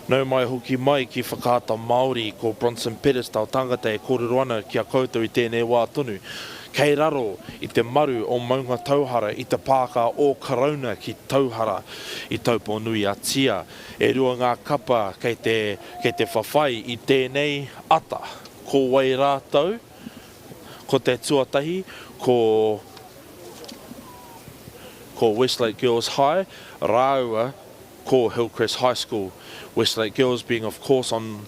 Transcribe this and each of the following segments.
Nau mai hoki mai ki whakaata Māori ko Bronson Pedestal tangata e kōrero ana ki a koutou I tēnei wā tonu. Kei raro I te maru o maunga tauhara I te pāka o Karauna ki tauhara I Taupo nui a tia. E rua ngā kapa kei te whawhai I tēnei ata. Ko wai rātou, ko te tuatahi, ko Westlake Girls High, rāua ko Hillcrest High School. Westlake Girls being of course on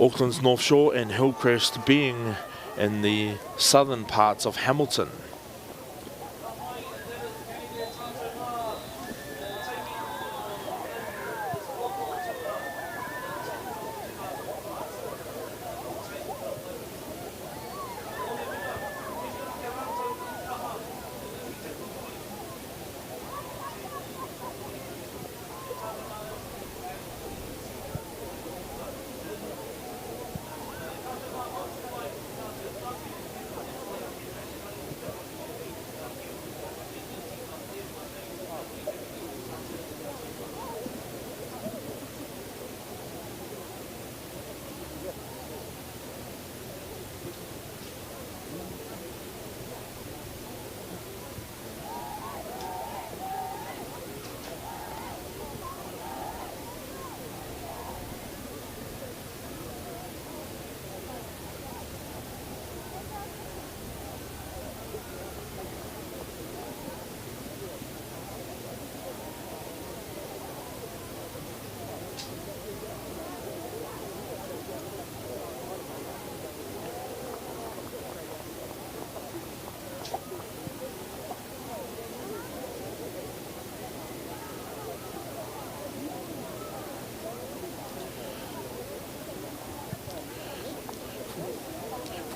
Auckland's North Shore and Hillcrest being in the southern parts of Hamilton.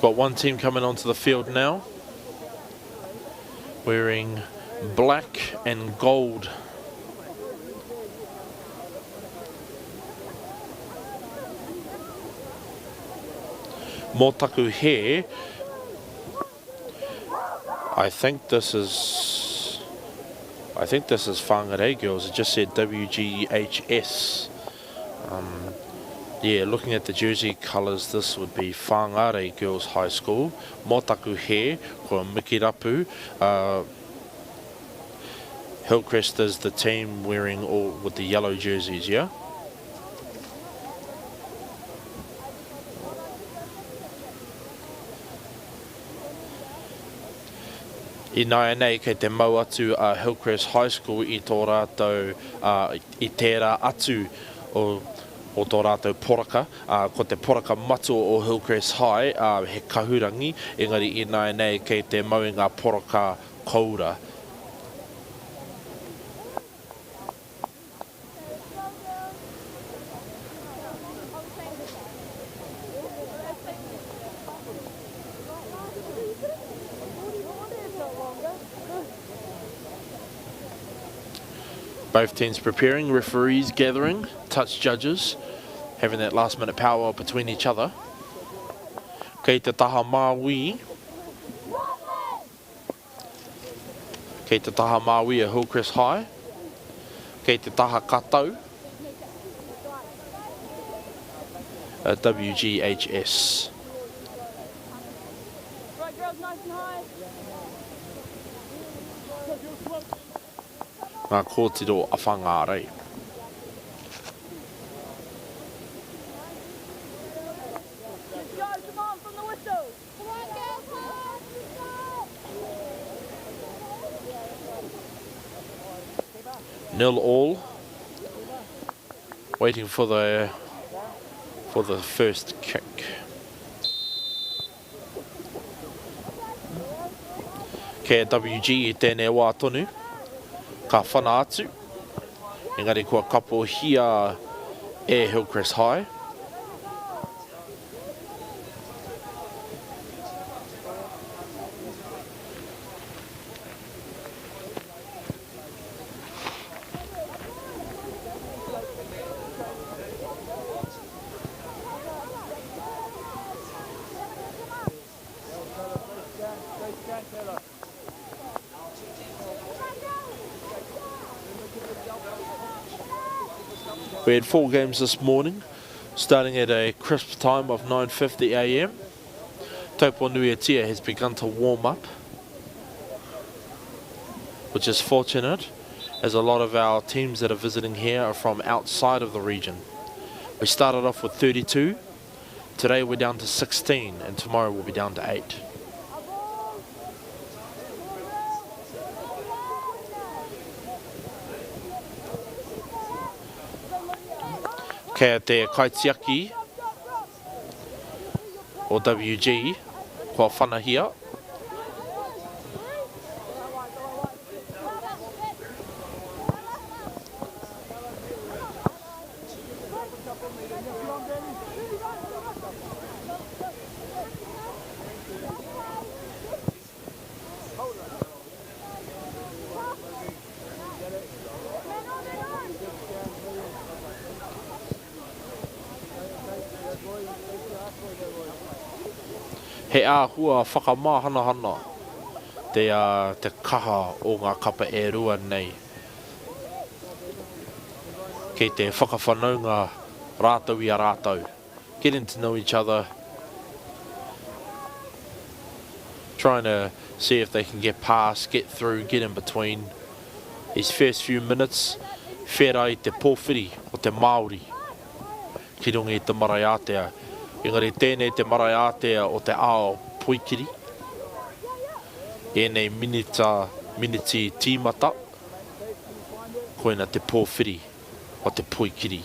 Got one team coming onto the field now, wearing black and gold. Mō taku he, I think this is Whangarei Girls. It just said WGHS. Yeah, looking at the jersey colours, this would be Whangarei Girls High School. Mō taku he, ko Mikirapu. Hillcrest is the team wearing all with the yellow jerseys, yeah? I nai nei kei te mau atu a Hillcrest High School I tō rātou I tērā atu o tō rātou poraka, ko te poraka matu o Hillcrest High, he kahurangi, engari I nai nei kei te mau ngā poraka koura. Both teams preparing, referees gathering, touch judges, having that last minute power between each other. Kei te taha Māui. Kei te taha Māui a Hillcrest High. Kei te taha Katau a WGHS. Right, girls, nice and high. Ngā kōtiro a whangārei. Let's go, come on, from the whistle. Come on, girls, come on, let's go. 0-0. Waiting for the first kick. Kei WG I tēnei wā tonu. Ka whana atu. Engari kua kapo hia e Hillcrest High. We had 4 games this morning, starting at a crisp time of 9:50 a.m. Taupo Nuiatia has begun to warm up, which is fortunate, as a lot of our teams that are visiting here are from outside of the region. We started off with 32, today we're down to 16, and tomorrow we'll be down to 8. Kea te kaitiaki o WG, kua whanahia. He āhua whakamāhanahana te kaha o ngā kapa e rua nei. Kei te whakawhanaunga rātau I a rātau. Getting to know each other. Trying to see if they can get past, get through, get in between. These first few minutes, whera I te pōwhiri o te Māori. Ki rungi I te marae Atea. Engari tēnei te marae Atea o te ao Puikiri. E nei miniti tīmata. Koina te pōwhiri o te Puikiri.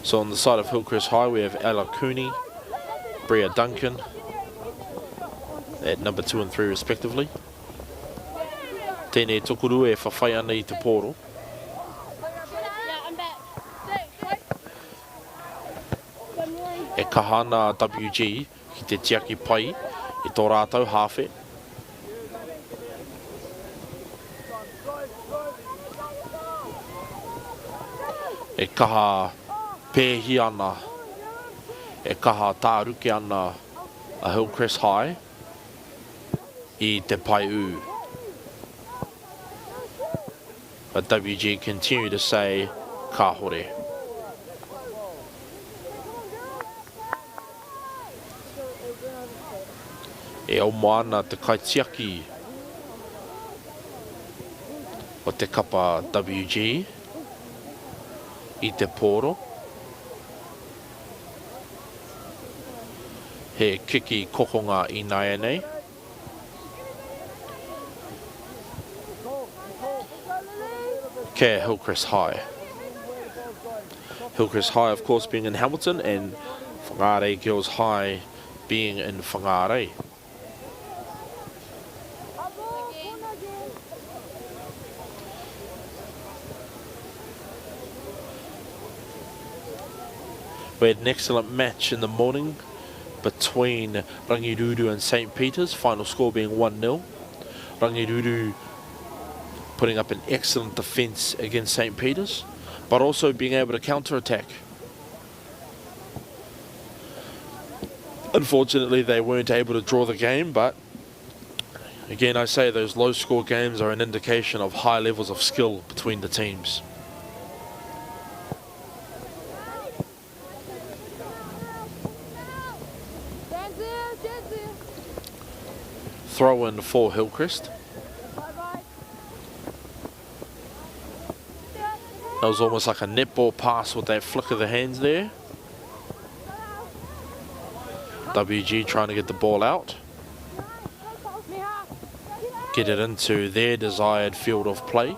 So on the side of Hillcrest High we have Ella Cooney, Bria Duncan at number 2 and 3 respectively. Tēnei tokuru e whawhai ana I te pōro. E kahana WG ki te tiaki pai I tō rātau hawhe. E kaha pēhi ana, e kaha tāruke ana a Hillcrest High I te pai u. But WG continue to say ka hore. E o moana te kaitiaki o te kapa WG I te pōro. He kiki kokonga I nai nei. Kea Hillcrest High. Hillcrest High of course being in Hamilton and Whangarei Girls High being in Whangarei. We had an excellent match in the morning between Rangiruru and St. Peter's, final score being 1-0. Rangiruru putting up an excellent defence against St. Peter's, but also being able to counter-attack. Unfortunately, they weren't able to draw the game, but again, I say those low-score games are an indication of high levels of skill between the teams. Throw in for Hillcrest. That was almost like a netball pass with that flick of the hands there. WG trying to get the ball out. Get it into their desired field of play.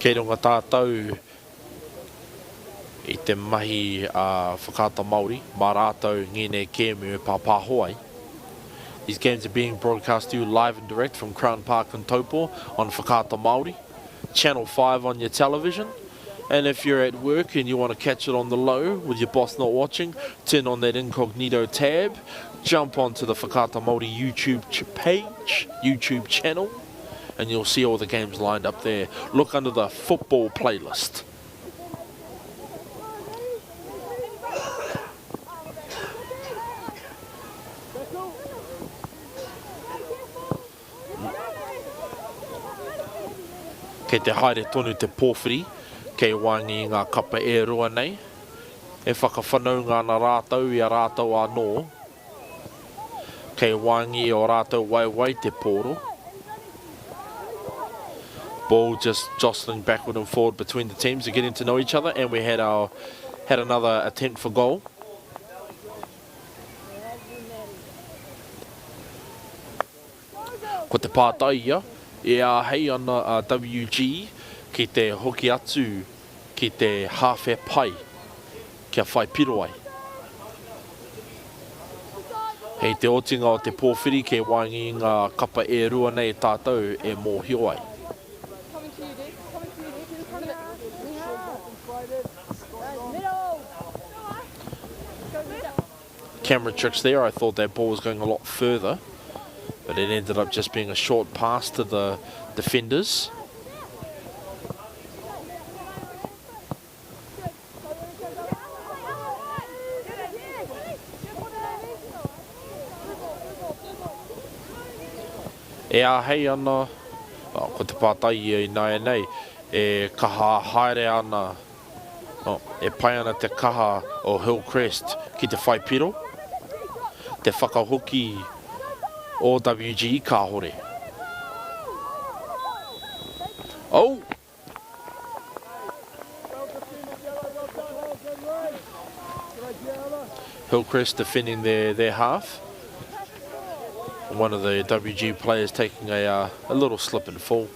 Kei runga tātou I te mahi whakata Māori, mā rātou ngēnei kēmu e pāpāhoai. These games are being broadcast to you live and direct from Crown Park in Taupo on Whakata Māori, Channel 5 on your television. And if you're at work and you want to catch it on the low with your boss not watching, turn on that incognito tab, jump onto the Whakata Māori YouTube page, YouTube channel, and you'll see all the games lined up there. Look under the football playlist. Kei te haere tonu te pōwhiri, kei wangi ngā kapa e rua nei. E whakawhanau ngā rātou I a rātou anō. Kei wangi o rātou waiwai te pōro. Ball just jostling backward and forward between the teams, are getting to know each other, and we had another attempt for goal. Ko te pātaia, e hei ana WG ki te hoki atu ki te hawhea pai, kia whai piro ai. Hei te otinga o te pōwhiri ke wangi ngā kapa e rua nei tātou e mōhio ai. Camera tricks there, I thought that ball was going a lot further, but it ended up just being a short pass to the defenders. E hei ana, ko te pātai I nai nei, e kaha haere ana, e pai ana te kaha o Hillcrest ki te whai piro. Te whakahoki o WG ka hore. Oh! Hillcrest defending their half. One of the WG players taking a little slip and fall.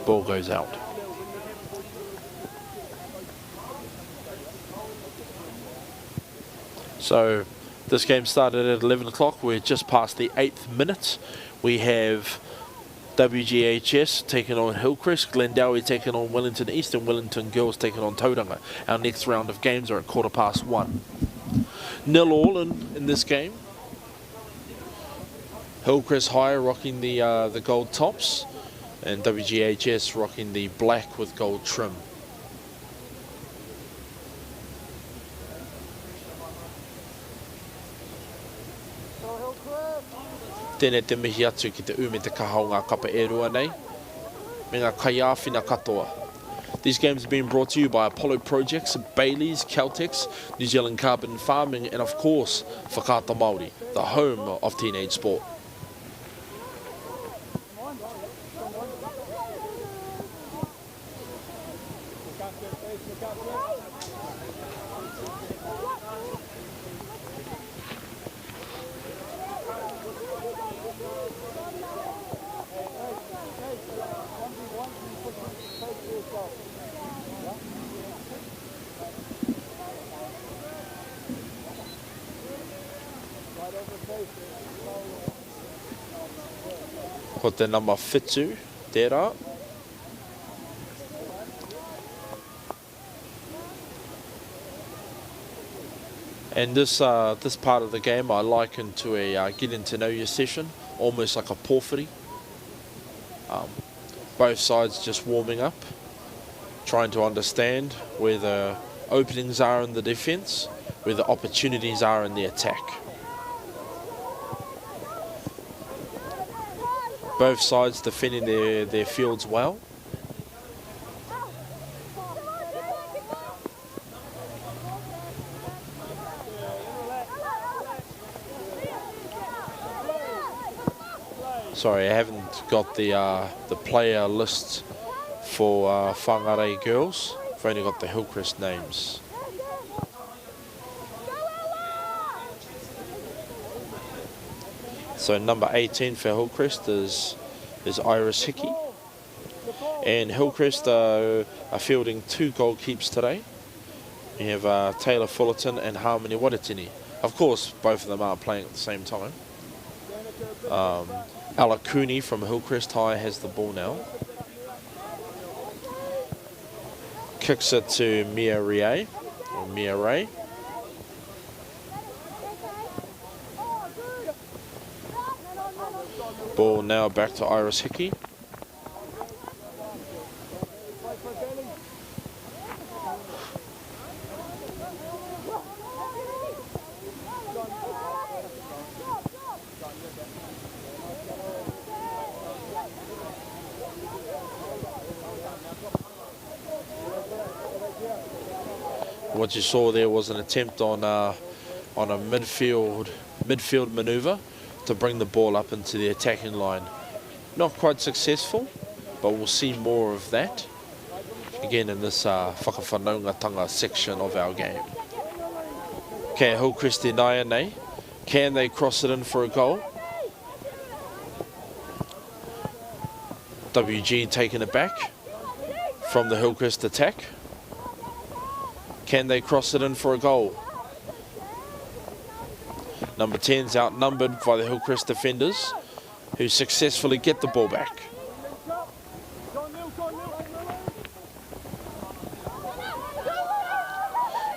Ball goes out. So this game started at 11 o'clock. We're just past the 8th minute. We have WGHS taking on Hillcrest, Glendowie taking on Wellington East, and Wellington Girls taking on Tauranga. Our next round of games are at 1:15. 0-0 in this game. Hillcrest High rocking the gold tops, and WGHS rocking the black with gold trim. Tēnei te mihi atu ki te ume te kaha o ngā kapa e rua nei, me ngā kaiāwhina katoa. These games have been brought to you by Apollo Projects, Bailey's, Caltex, New Zealand Carbon Farming, and of course, Whakaata Māori, the home of teenage sport. Ko te number whitu, tērā. And this part of the game I liken to a getting to know you session, almost like a pōwhiri. Both sides just warming up, trying to understand where the openings are in the defence, where the opportunities are in the attack. Both sides defending their fields well. Sorry, I haven't got the player list for Whangarei girls. I've only got the Hillcrest names. So number 18 for Hillcrest is Iris Hickey. And Hillcrest are fielding 2 goalkeepers today. You have Taylor Fullerton and Harmony Waratini. Of course, both of them are playing at the same time. Ella Cooney from Hillcrest High has the ball now. Kicks it to Mia Ray. Ball now back to Iris Hickey. What you saw there was an attempt on a midfield manoeuvre to bring the ball up into the attacking line. Not quite successful, but we'll see more of that again in this whakawhanaungatanga section of our game. Okay, Hillcrest Naya nei. Can they cross it in for a goal? WG taking it back from the Hillcrest attack. Can they cross it in for a goal? Number 10's outnumbered by the Hillcrest defenders, who successfully get the ball back.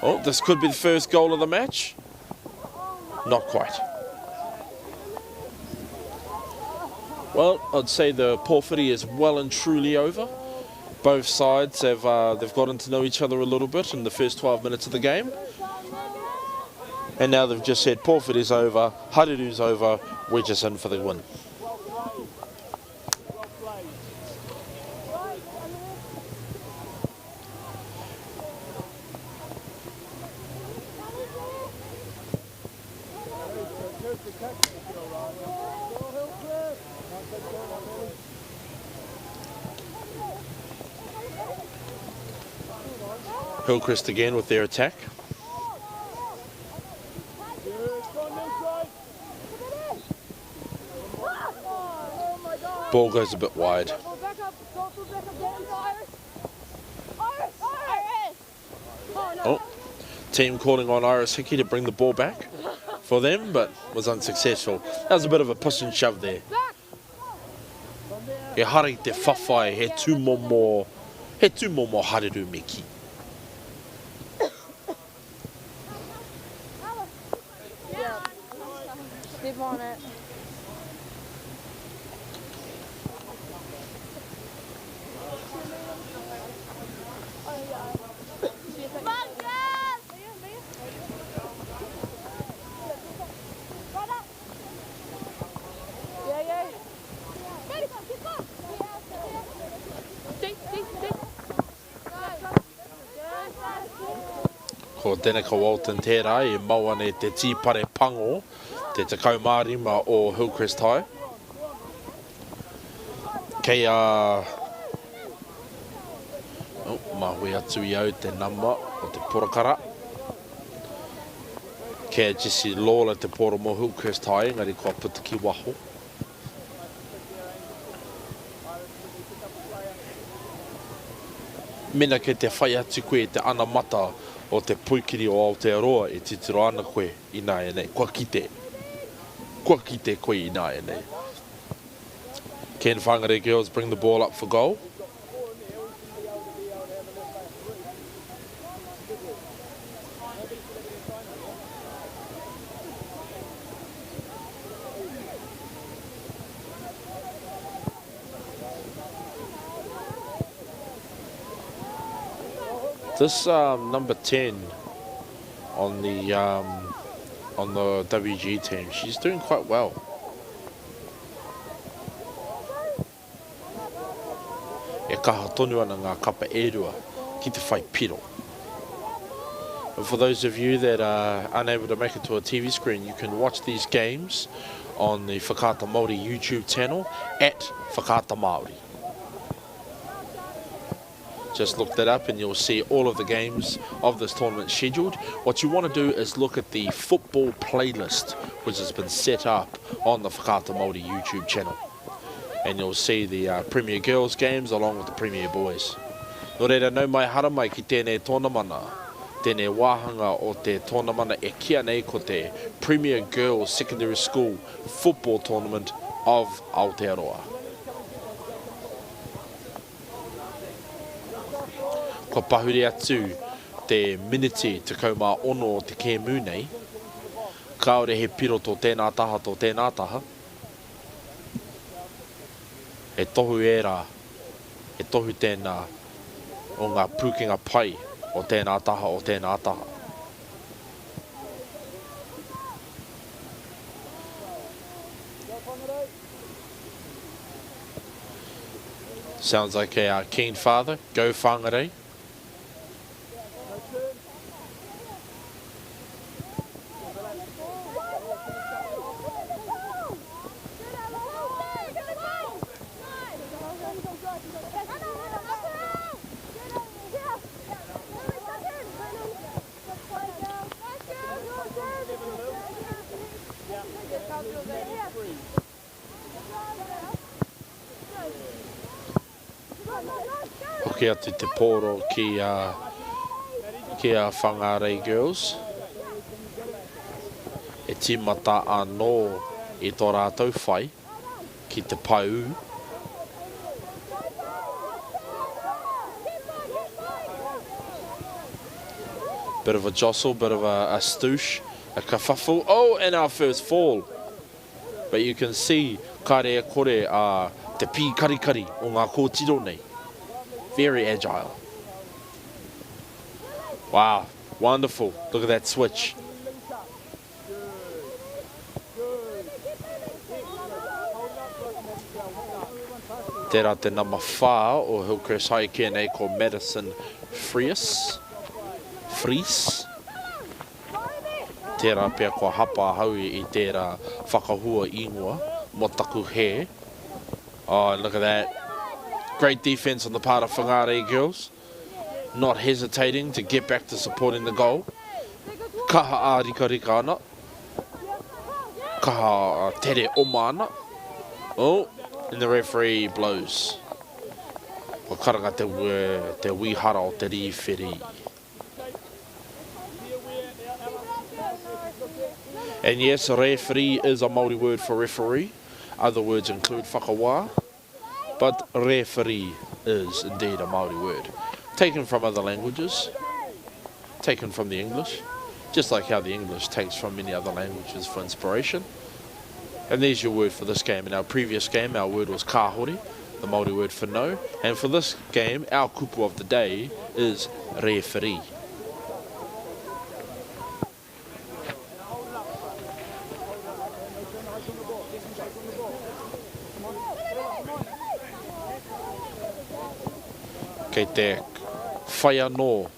Oh, this could be the first goal of the match. Not quite. Well, I'd say the pōwhiri is well and truly over. Both sides have they've gotten to know each other a little bit in the first 12 minutes of the game. And now they've just said pōwhiri's over, hareru's over, we're just in for the win. Hillcrest again with their attack. Ball goes a bit wide. Oh, team calling on Iris Hickey to bring the ball back for them, but was unsuccessful. That was a bit of a push and shove there. E hari te whawhai he tū momo hareru meki. Step on it. Ko tēnei ka Walton tērā e mau ane te tīpare pango, te tekau mārima o Hillcrest High. Kei mahui atu I au te nama o te porakara. Kei Jesse Lawler te poro mo Hillcrest High, ngari kua puta ki waho. Mena ke te whai atu koe te ana mata o te puikiri o Aotearoa e titiro ana koe I nā e nei. Kua kite koe I nā e nei. Ken Whangarei girls bring the ball up for goal. This number 10 on the WG team, she's doing quite well. E kaha tonu ana ngā kapa e rua ki te whai piro. And for those of you that are unable to make it to a TV screen, you can watch these games on the Whakaata Māori YouTube channel at Whakaata Māori. Just look that up and you'll see all of the games of this tournament scheduled. What you want to do is look at the football playlist, which has been set up on the Whakaata Māori YouTube channel. And you'll see the Premier Girls games along with the Premier Boys. Nō reira, nau mai hara mai ki tēnei tōnamana. Tēnei wāhanga o te tōnamana e kia nei ko te Premier Girls Secondary School Football Tournament of Aotearoa. Ko pahuri atu te miniti te kaumā ono o te kēmu nei. Kāore he piro tō tēnā taha. E tohu era, e tohu tēnā o ngā pūkenga pai o tēnā taha. Sounds like a keen father. Go whangarei. Hoki atu te poro ki a Whangarei girls. E tīmata anō I tō rātou whai ki te pau. Bit of a jostle, bit of a stoosh, a kafafu. Oh, and our first fall. But you can see kare kore te pī karikari o ngā kōtiro nei. Very agile. Wow, wonderful. Look at that switch. Tērā te nama 4 o Hillcrest High kia nei ko Madison Fries. Tērā pia ko hapa haui I tērā whakahua ingoa mo taku he. Oh, look at that. Great defense on the part of Whangarei girls. Not hesitating to get back to supporting the goal. Kaha rika ana. Kaha tere oma ana. Oh, and the referee blows. Ko karanga te wihara o te rewhiri. And yes, referee is a Māori word for referee. Other words include whakawā. But referee is indeed a Māori word. Taken from other languages. Taken from the English. Just like how the English takes from many other languages for inspiration. And there's your word for this game. In our previous game, our word was kāhore, the Māori word for no. And for this game, our kupu of the day is referee. Kei te whai anō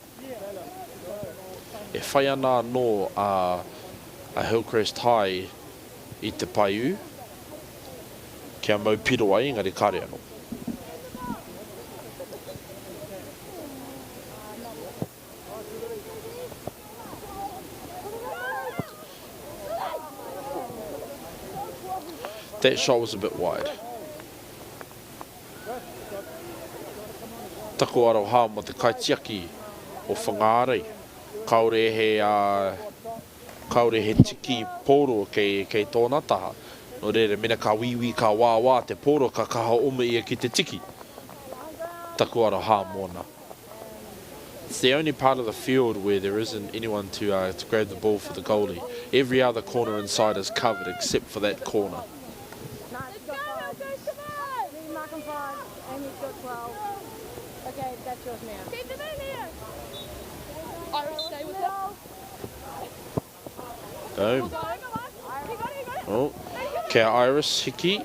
e whai ana no a Hillcrest High i te paiu, kia mau piro ai, engari kare anō. That shot was a bit wide. Taku aroha mo te kaitiaki o whangarei. Kaore he tiki poro kei tōna taha. No reira, mena ka wiwi ka wāwā te poro ka kaha ome ia ki te tiki. Taku aroha mōna. It's the only part of the field where there isn't anyone to grab the ball for the goalie. Every other corner inside is covered except for that corner. Okay, that's yours now. Keep them in here. Iris, stay with them. Boom. Oh, kia Iris hiki.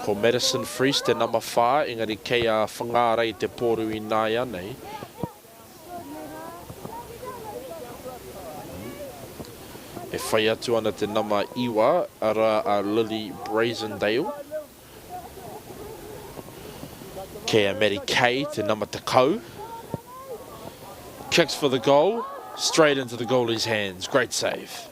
Ko Madison Freeze te nama whā, engari kei a whangarei te poru i nai anei. E whai atu ana te nama iwa, ara a Lily Brazendale. Kei a Mary Kay te nama takau. Kicks for the goal, straight into the goalie's hands. Great save.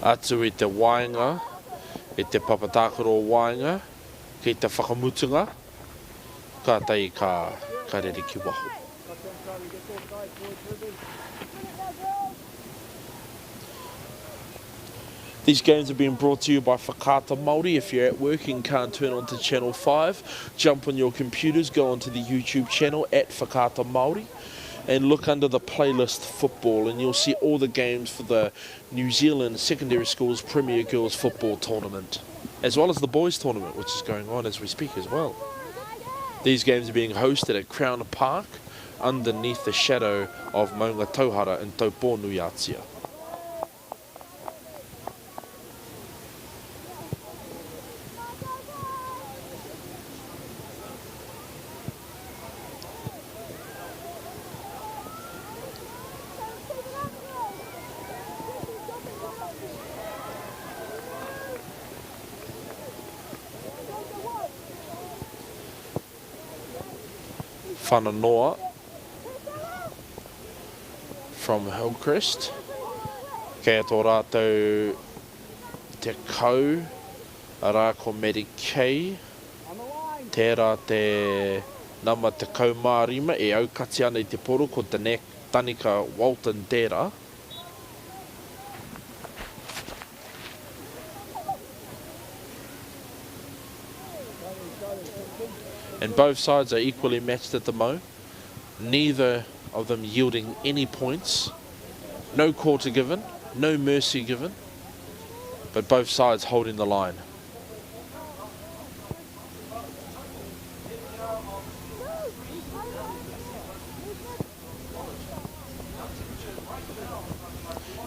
Atu i te wainga, i te papatakaro wainga, ki te whakamutunga, ka tai ka rere ki waho. These games are being brought to you by Whakaata Māori. If you're at work and can't turn on to Channel 5, jump on your computers, go onto the YouTube channel at Whakaata Māori and look under the playlist football and you'll see all the games for the New Zealand Secondary Schools Premier Girls Football Tournament, as well as the boys tournament, which is going on as we speak as well. These games are being hosted at Crown Park underneath the shadow of Maunga Tauhara in Taupo Nuiatia. Whananoa from Hillcrest. Kei tō rātou te kau, arā ko Mary Kay. Tērā te nama te kau mārima e aukati ana i te poro ko Tanika Walton tērā. And both sides are equally matched at the mo. Neither of them yielding any points. No quarter given, no mercy given, but both sides holding the line.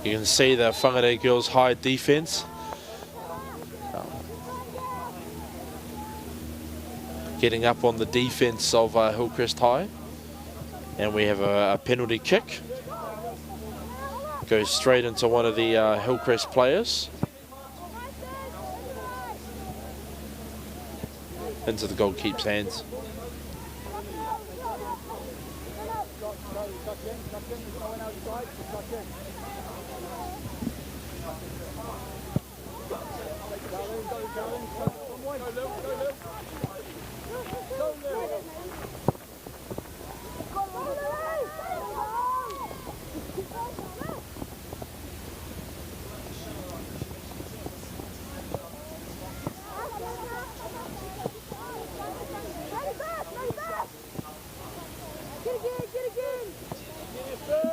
You can see the Whangarei girls' high defence. Getting up on the defence of Hillcrest High. And we have a penalty kick. Goes straight into one of the Hillcrest players. Into the goalkeeper's hands.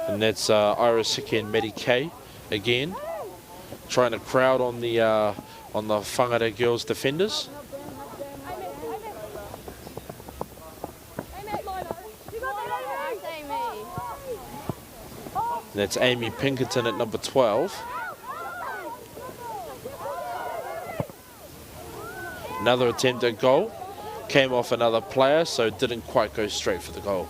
And that's Iris Hickey and Maddie Kay again, trying to crowd on the Whangarei girls defenders. That's Amy Pinkerton at number 12. Another attempt at goal. Came off another player, so didn't quite go straight for the goal.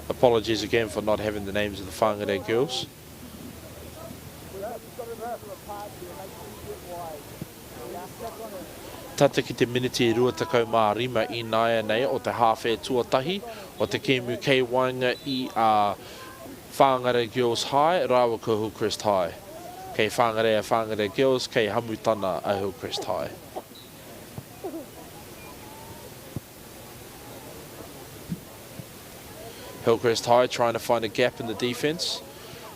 Apologies again for not having the names of the whāngarei girls. Tata ki te miniti 25 I naia nei o te hawhē tuatahi o te kēmu kei wainga I a Whangarei Girls High, Rawa ko Hillcrest High. Kei Whangarei Girls, kei Hamutana a Hillcrest High. Hillcrest High trying to find a gap in the defence,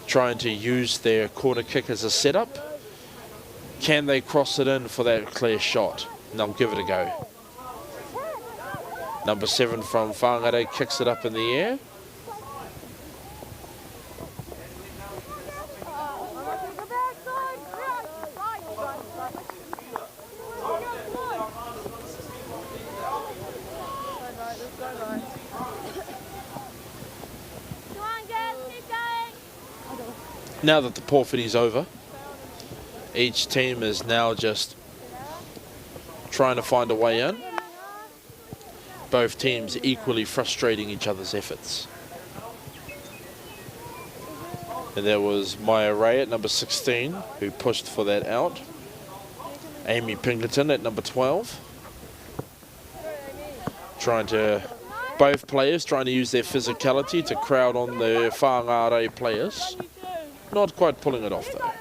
trying to use their corner kick as a setup. Can they cross it in for that clear shot? And they'll give it a go. Number 7 from Whangarei kicks it up in the air. Now that the Porphyry's over, each team is now just trying to find a way in. Both teams equally frustrating each other's efforts. And there was Maya Ray at number 16 who pushed for that out. Amy Pinkerton at number 12. Both players trying to use their physicality to crowd on the whāngarei players. Not quite pulling it off though.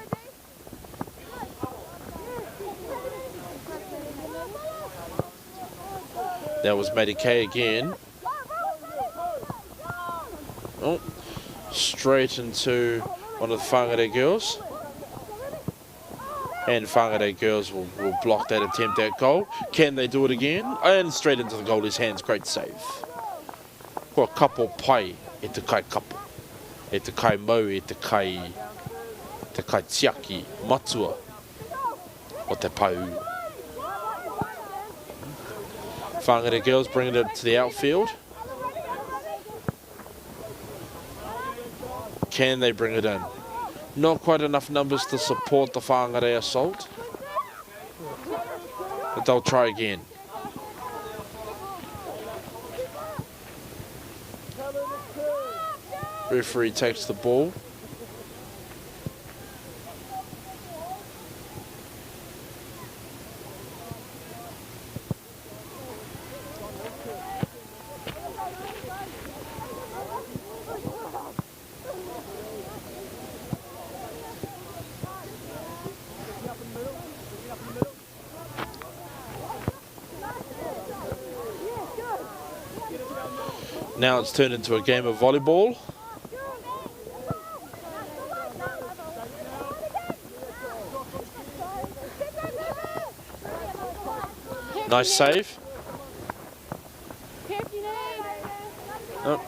That was Maddie Kay again. Oh, straight into one of the Whangarei girls. And Whangarei girls will block that attempt at goal. Can they do it again? And straight into the goalie's hands. Great save. Ko kapo pai e te kai kapo. E te kai mau e te kai tiaki matua o te pau. Whangarei girls bringing it to the outfield. Can they bring it in? Not quite enough numbers to support the Whangarei assault. But they'll try again. Referee takes the ball. Now it's turned into a game of volleyball. Nice save. Oh.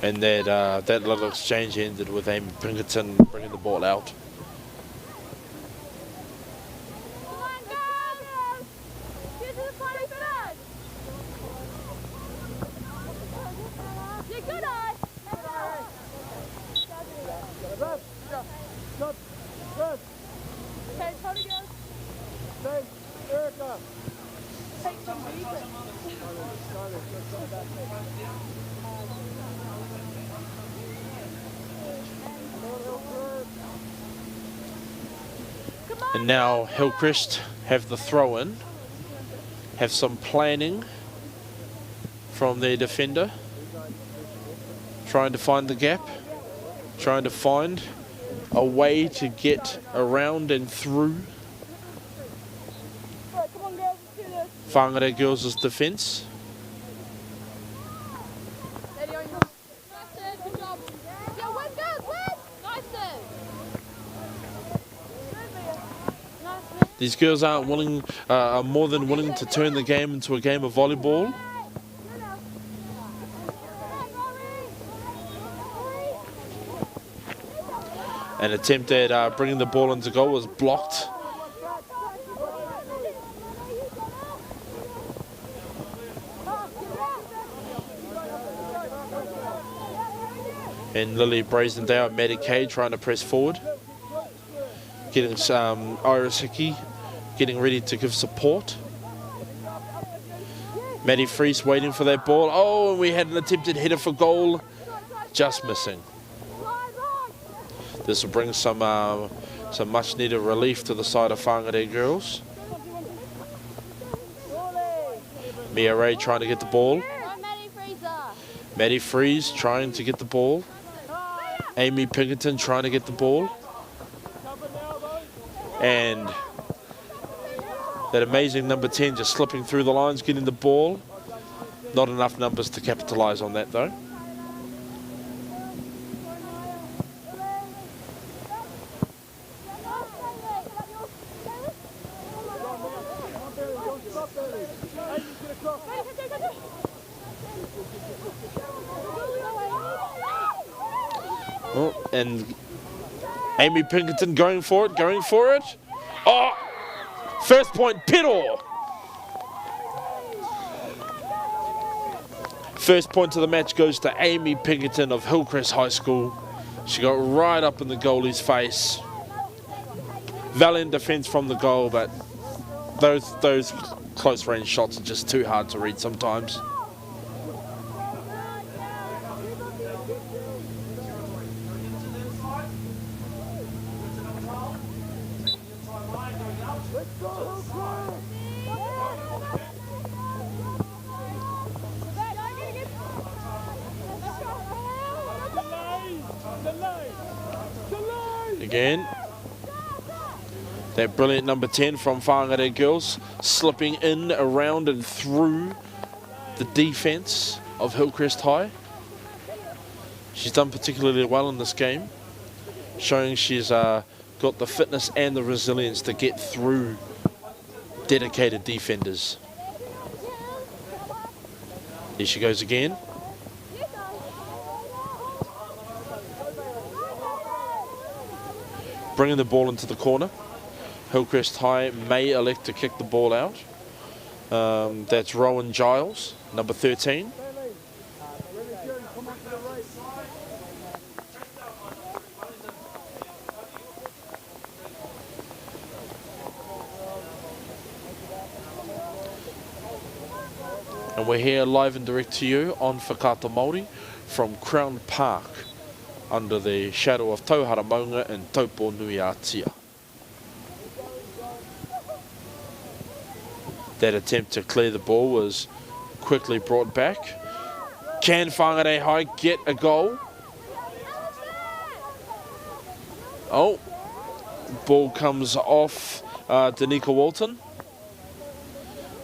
And that little exchange ended with Amy Pinkerton bringing the ball out. And now Hillcrest have the throw in, have some planning from their defender, trying to find the gap, trying to find a way to get around and through Whangarei Girls' defence. These girls are more than willing to turn the game into a game of volleyball. An attempt at bringing the ball into goal was blocked. And Lily Brazendale and Maddie Kay trying to press forward. Getting Iris Hickey getting ready to give support. Maddie Freese waiting for that ball. Oh, and we had an attempted header for goal. Just missing. This will bring some much needed relief to the side of Whangarei girls. Mia Ray trying to get the ball. Maddie Freese trying to get the ball. Amy Pinkerton trying to get the ball. And that amazing number 10 just slipping through the lines, getting the ball. Not enough numbers to capitalise on that though. Oh, and Amy Pinkerton going for it. Oh, first point, Piddle. First point of the match goes to Amy Pinkerton of Hillcrest High School. She got right up in the goalie's face. Valiant defence from the goal, but those close range shots are just too hard to read sometimes. Again, that brilliant number 10 from Whangarei girls, slipping in, around and through the defence of Hillcrest High. She's done particularly well in this game, showing she's got the fitness and the resilience to get through dedicated defenders. Here she goes again. Bringing the ball into the corner. Hillcrest High may elect to kick the ball out. That's Rowan Giles, number 13. And we're here live and direct to you on Whakaata Māori from Crown Park, under the shadow of Tauhara Maunga and Taupo Nui Atia. That attempt to clear the ball was quickly brought back. Can Whangarei High get a goal? Oh, ball comes off Danica Walton.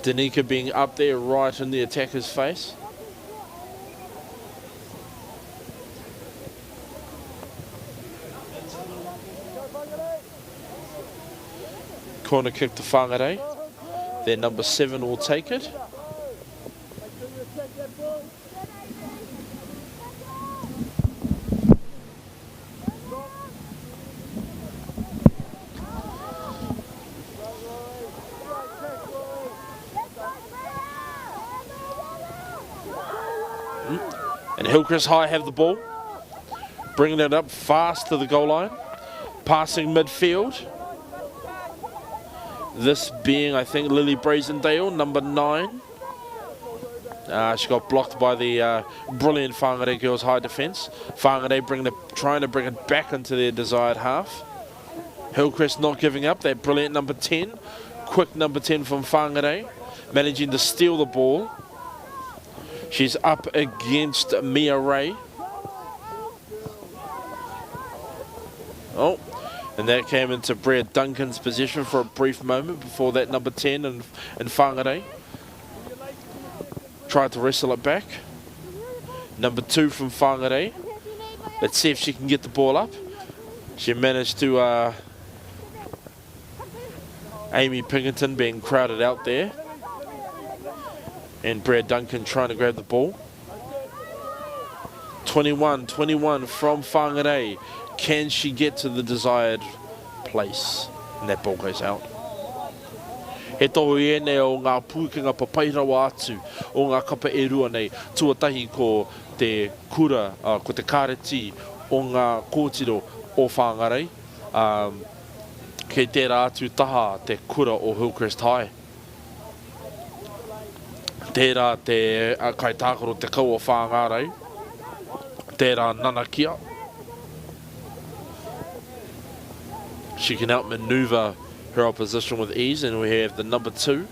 Danica being up there right in the attacker's face. Corner kick to Whangarei. Their number 7 will take it. And Hillcrest High have the ball. Bringing it up fast to the goal line. Passing midfield. This being, I think, Lily Brazendale, number 9. She got blocked by the brilliant Whangarei girls' high defence. Whangarei trying to bring it back into their desired half. Hillcrest not giving up. That brilliant number 10. Quick number 10 from Whangarei. Managing to steal the ball. She's up against Mia Ray. Oh. And that came into Brea Duncan's position for a brief moment before that number 10 and Whangarei tried to wrestle it back. Number 2 from Whangarei. Let's see if she can get the ball up. She managed to... Amy Pinkerton being crowded out there. And Brea Duncan trying to grab the ball. 21 from Whangarei. Can she get to the desired place? And that ball goes out. He tohu ene o ngā pūkenga papairawa atu o ngā kapa e rua nei, tuatahi ko te kura, ko te kāreti o ngā kōtiro o whāngarei. Kei tērā atu taha te kura o Hillcrest High. Tērā te kai tākaro te kau o whāngarei. Tērā nanakia. She can outmaneuver her opposition with ease, and we have the number 2.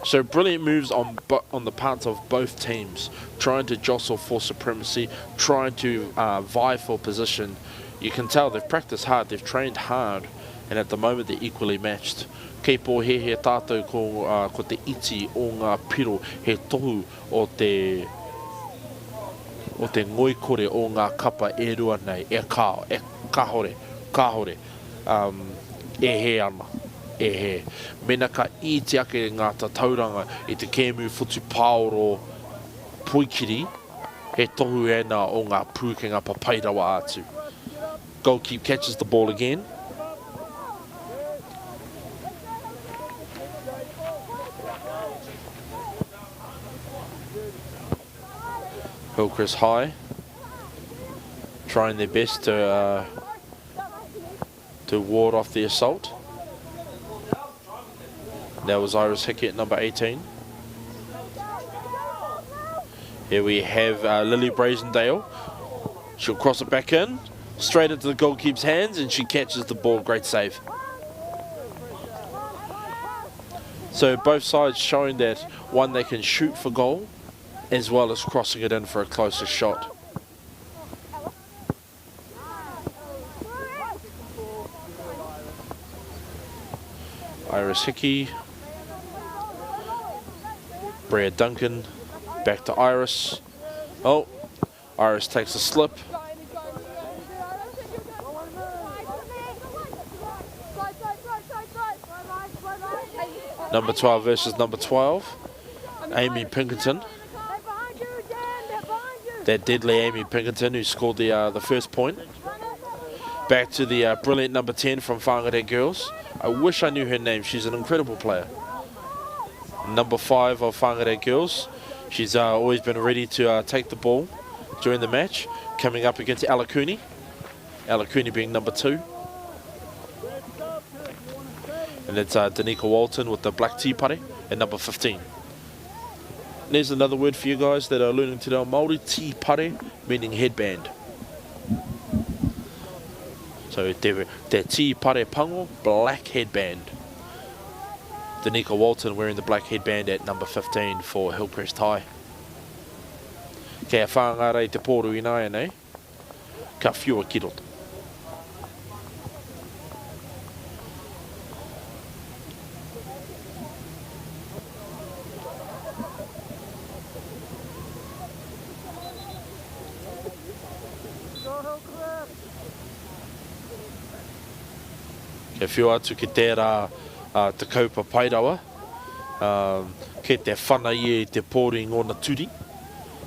So brilliant moves on the parts of both teams, trying to jostle for supremacy, trying to vie for position. You can tell they've practiced hard, they've trained hard, and at the moment they're equally matched. Kei pō he tātou ko te iti o ngā piro, he tohu o te ngoikore o ngā kapa e rua nei, e kahore, e he ana, e he. Mena ka i te ake ngā tauranga i te kēmu futu pāoro puikiri, he tohu ena o ngā pūkenga papairawa atu. Goalkeeper catches the ball again. Hillcrest High trying their best to ward off the assault. That was Iris Hickey at number 18. Here we have Lily Brazendale. She'll cross it back in, straight into the goalkeeper's hands, and she catches the ball. Great save. So both sides showing that, one, they can shoot for goal, as well as crossing it in for a closer shot. Iris Hickey, Brea Duncan, back to Iris. Oh, Iris takes a slip. Number 12 versus number 12. Amy Pinkerton. That deadly Amy Pinkerton who scored the first point. Back to the brilliant number 10 from Whangarei Girls. I wish I knew her name. She's an incredible player. Number 5 of Whangarei Girls. She's always been ready to take the ball during the match. Coming up against Alakuni. Alakuni being number 2. And it's Danica Walton with the black tea pare at number 15. There's another word for you guys that are learning today on Māori, tea pare, meaning headband. So te tea pare pango, black headband. Danica Walton wearing the black headband at number 15 for Hillcrest High. Kia whāngarei te pōru ina nei, ka whiua kirota. Kia whiua atu ki tērā te kaupa pairawa. Ke te whanai e te pōri ngōna turi,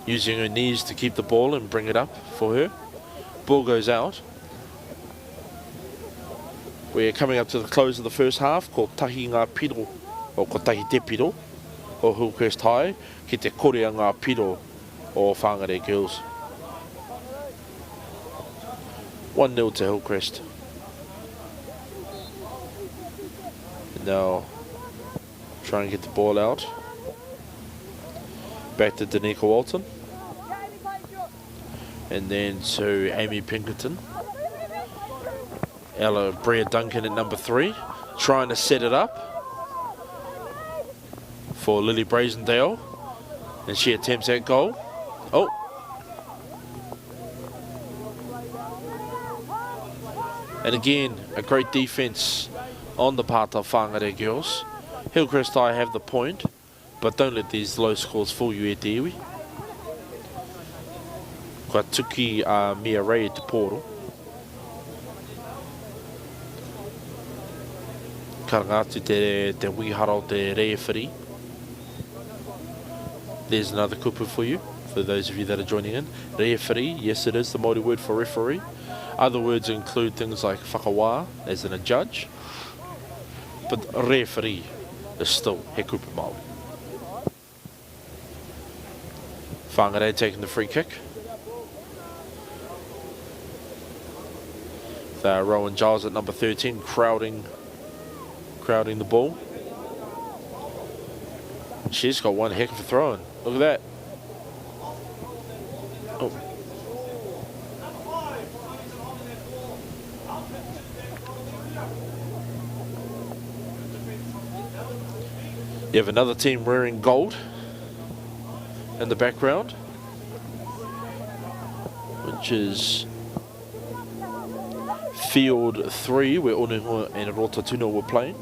using her knees to keep the ball and bring it up for her. Ball goes out. We're coming up to the close of the first half. Ko tahi ngā piro, o ko tahi te piro o Hillcrest High, ki te korea ngā piro o Whangarei Girls. 1-0 to Hillcrest. Now, try and get the ball out. Back to Danica Walton. And then to Amy Pinkerton. Brea Duncan at number 3. Trying to set it up for Lily Brazendale. And she attempts that goal. Oh. And again, a great defence on the part of Whangarei Girls. Hillcrest High have the point, but don't let these low scores fool you e te iwi. Kua tuki mea rei te pōro. Karangatu te wihara o te referee. There's another kupu for you, for those of you that are joining in. Referee, yes it is the Māori word for referee. Other words include things like whakawā, as in a judge. but the referee is still he kupu Māori. Whangarei taking the free kick. Rowan Giles at number 13 crowding the ball. She's got one heck of a throw-in. Look at that. Oh. You have another team wearing gold in the background, which is Field 3, where Onehua and Rotatuna were playing.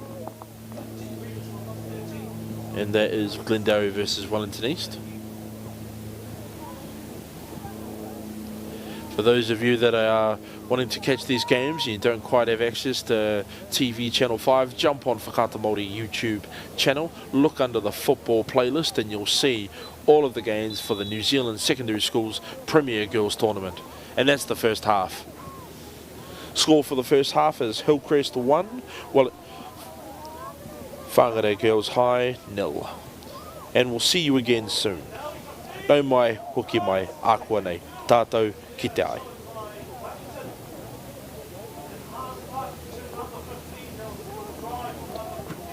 And that is Glendowie versus Wellington East. For those of you that are wanting to catch these games and you don't quite have access to TV Channel 5, jump on Whakaata Māori YouTube channel, look under the football playlist and you'll see all of the games for the New Zealand Secondary Schools Premier Girls Tournament. And that's the first half. Score for the first half is Hillcrest 1, Whangarei Girls High 0. And we'll see you again soon. Nau mai, hoki mai, ākua nei, tātou ki te ai.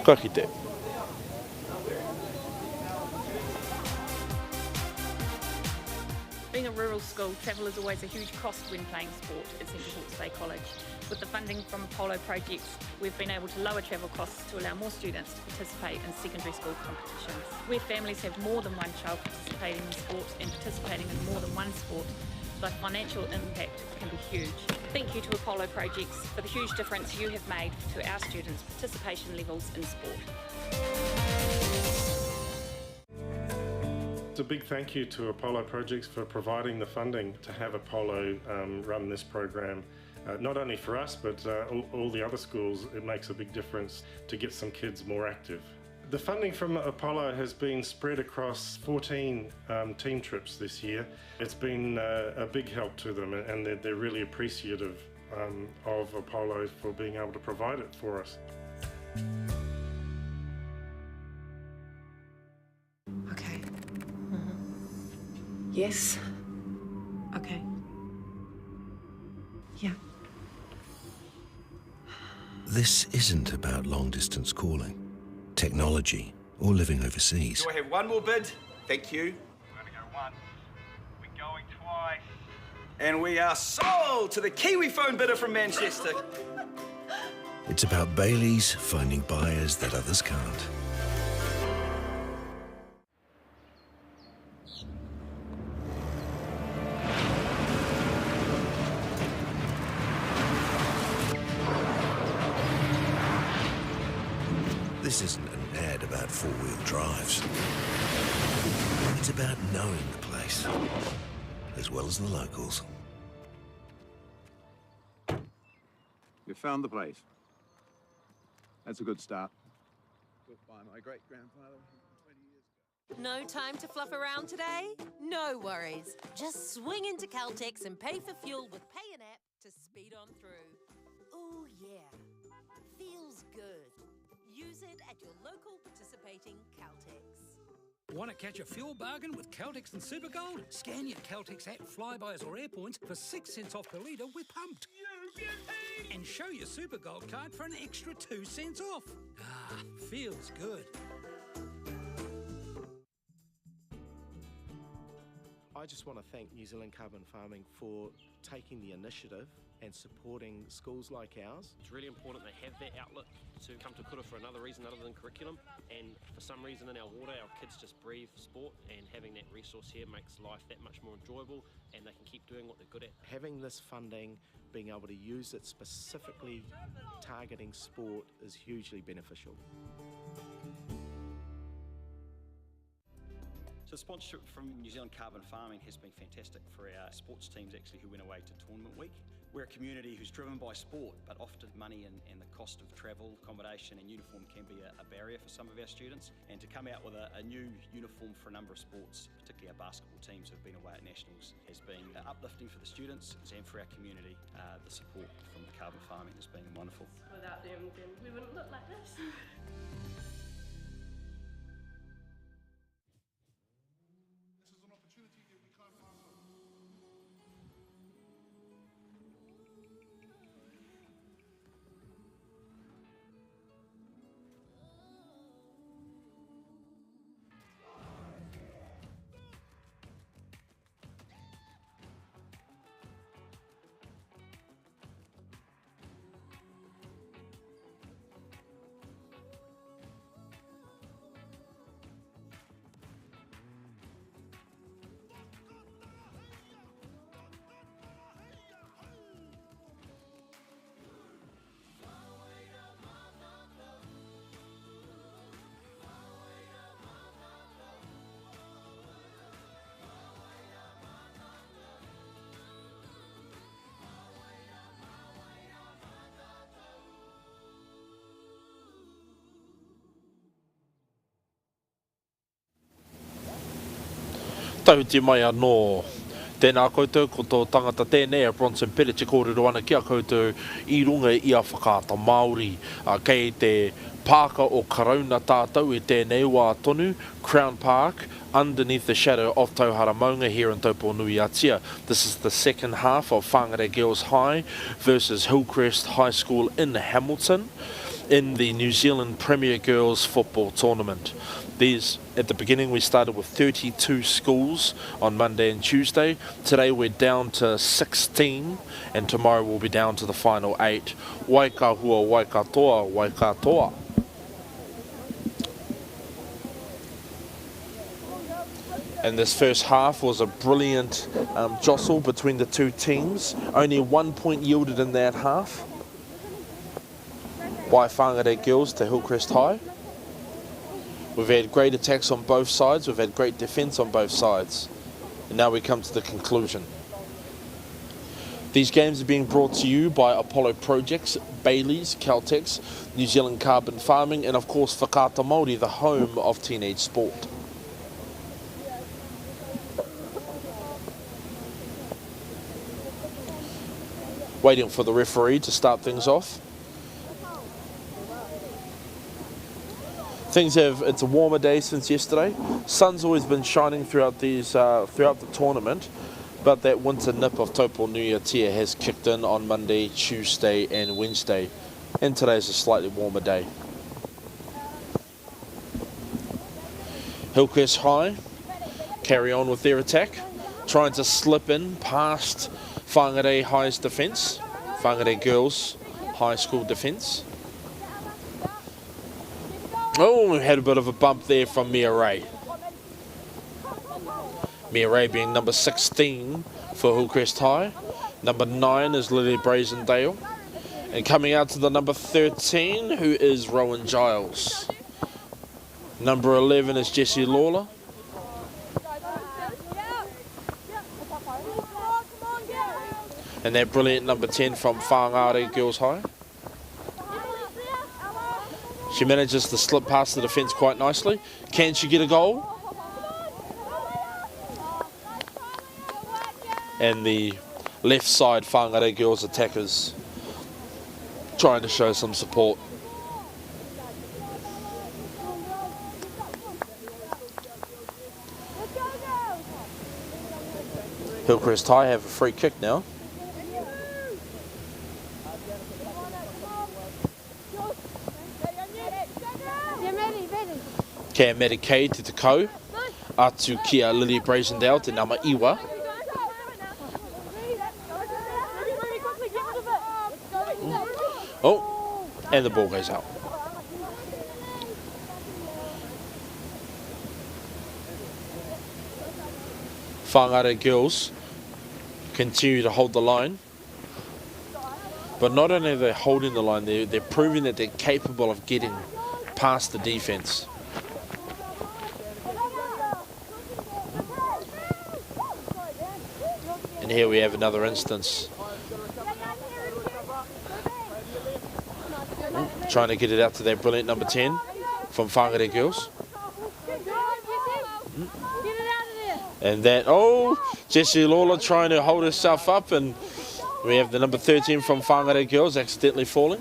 Ka kite. Being a rural school, travel is always a huge cost when playing sport at Central Hawke's Bay College. With the funding from Apollo projects, we've been able to lower travel costs to allow more students to participate in secondary school competitions. Where families have more than one child participating in sport and participating in more than one sport, the financial impact can be huge. Thank you to Apollo projects for the huge difference you have made to our students' participation levels in sport. It's a big thank you to Apollo Projects for providing the funding to have Apollo run this program. Not only for us, but all the other schools, it makes a big difference to get some kids more active. The funding from Apollo has been spread across 14 team trips this year. It's been a big help to them, and they're really appreciative of Apollo for being able to provide it for us. Okay. Yes. Okay. Yeah. This isn't about long-distance calling, technology, or living overseas. Do I have one more bid? Thank you. We're going to go once. We're going twice. And we are sold to the Kiwi phone bidder from Manchester. It's about Bailey's finding buyers that others can't. This isn't an ad about four-wheel drives. It's about knowing the place, as well as the locals. You found the place. That's a good start. Built by my great-grandfather 20 years ago. No time to fluff around today? No worries. Just swing into Caltex and pay for fuel with Pay an App to speed on through. Ooh, yeah. Feels good. Use it at your local participating Caltex. Want to catch a fuel bargain with Caltex and Supergold? Scan your Caltex app, Flybuys or Airpoints for 6 cents off per litre with Pumped. And show your Supergold card for an extra 2 cents off. Ah, feels good. I just want to thank New Zealand Carbon Farming for taking the initiative and supporting schools like ours. It's really important they have that outlet to come to kura for another reason other than curriculum, and for some reason in our water our kids just breathe sport, and having that resource here makes life that much more enjoyable and they can keep doing what they're good at. Having this funding, being able to use it specifically targeting sport is hugely beneficial. So sponsorship from New Zealand Carbon Farming has been fantastic for our sports teams actually who went away to tournament week. We're a community who's driven by sport, but often money and the cost of travel, accommodation and uniform can be a barrier for some of our students. And to come out with a new uniform for a number of sports, particularly our basketball teams who have been away at nationals, has been uplifting for the students and for our community. The support from carbon farming has been wonderful. Without them, then we wouldn't look like this. Tauti mai anō. Tēnā koutou ko tō tangata tēnei a Bronson Pere te kōrero ana kia koutou I runga I a whakaata Māori. Kei te pāka o karauna tātou I tēnei wā tonu, Crown Park, underneath the shadow of Tauhara Maunga here in Taupo Nui Atia. This is the second half of Whangarei Girls High versus Hillcrest High School in Hamilton in the New Zealand Premier Girls Football Tournament. At the beginning we started with 32 schools on Monday and Tuesday. Today we're down to 16 and tomorrow we'll be down to the final 8. Waikahua, waikatoa, waikatoa. And this first half was a brilliant jostle between the two teams. Only 1 point yielded in that half by Whangarei Girls to Hillcrest High. We've had great attacks on both sides, we've had great defence on both sides. And now we come to the conclusion. These games are being brought to you by Apollo Projects, Bailey's, Caltex, New Zealand Carbon Farming, and of course Whakaata Māori, the home of teenage sport. Waiting for the referee to start things off. It's a warmer day since yesterday. Sun's always been shining throughout the tournament, but that winter nip of Taupo Nui Atia has kicked in on Monday, Tuesday and Wednesday, and today's a slightly warmer day. Hillcrest High carry on with their attack, trying to slip in past Whangarei High's defence, Whangarei Girls High School defence. Oh, we had a bit of a bump there from Mia Ray. Mia Ray being number 16 for Hillcrest High. Number 9 is Lily Brazendale. And coming out to the number 13, who is Rowan Giles. Number 11 is Jessie Lawler. And that brilliant number 10 from Whangarei Girls High. She manages to slip past the defence quite nicely. Can she get a goal? And the left side Whangarei Girls attackers trying to show some support. Hillcrest High have a free kick now. Kia meri kei te kau, atu kia Lily Brazendale te nama iwa. Oh, and the ball goes out. Whangarei Girls continue to hold the line. But not only are they holding the line, they're proving that they're capable of getting past the defence. And here we have another instance trying to get it out to their brilliant number 10 from Whangare Girls. And that, Jessie Lawler trying to hold herself up, and we have the number 13 from Whangare Girls accidentally falling.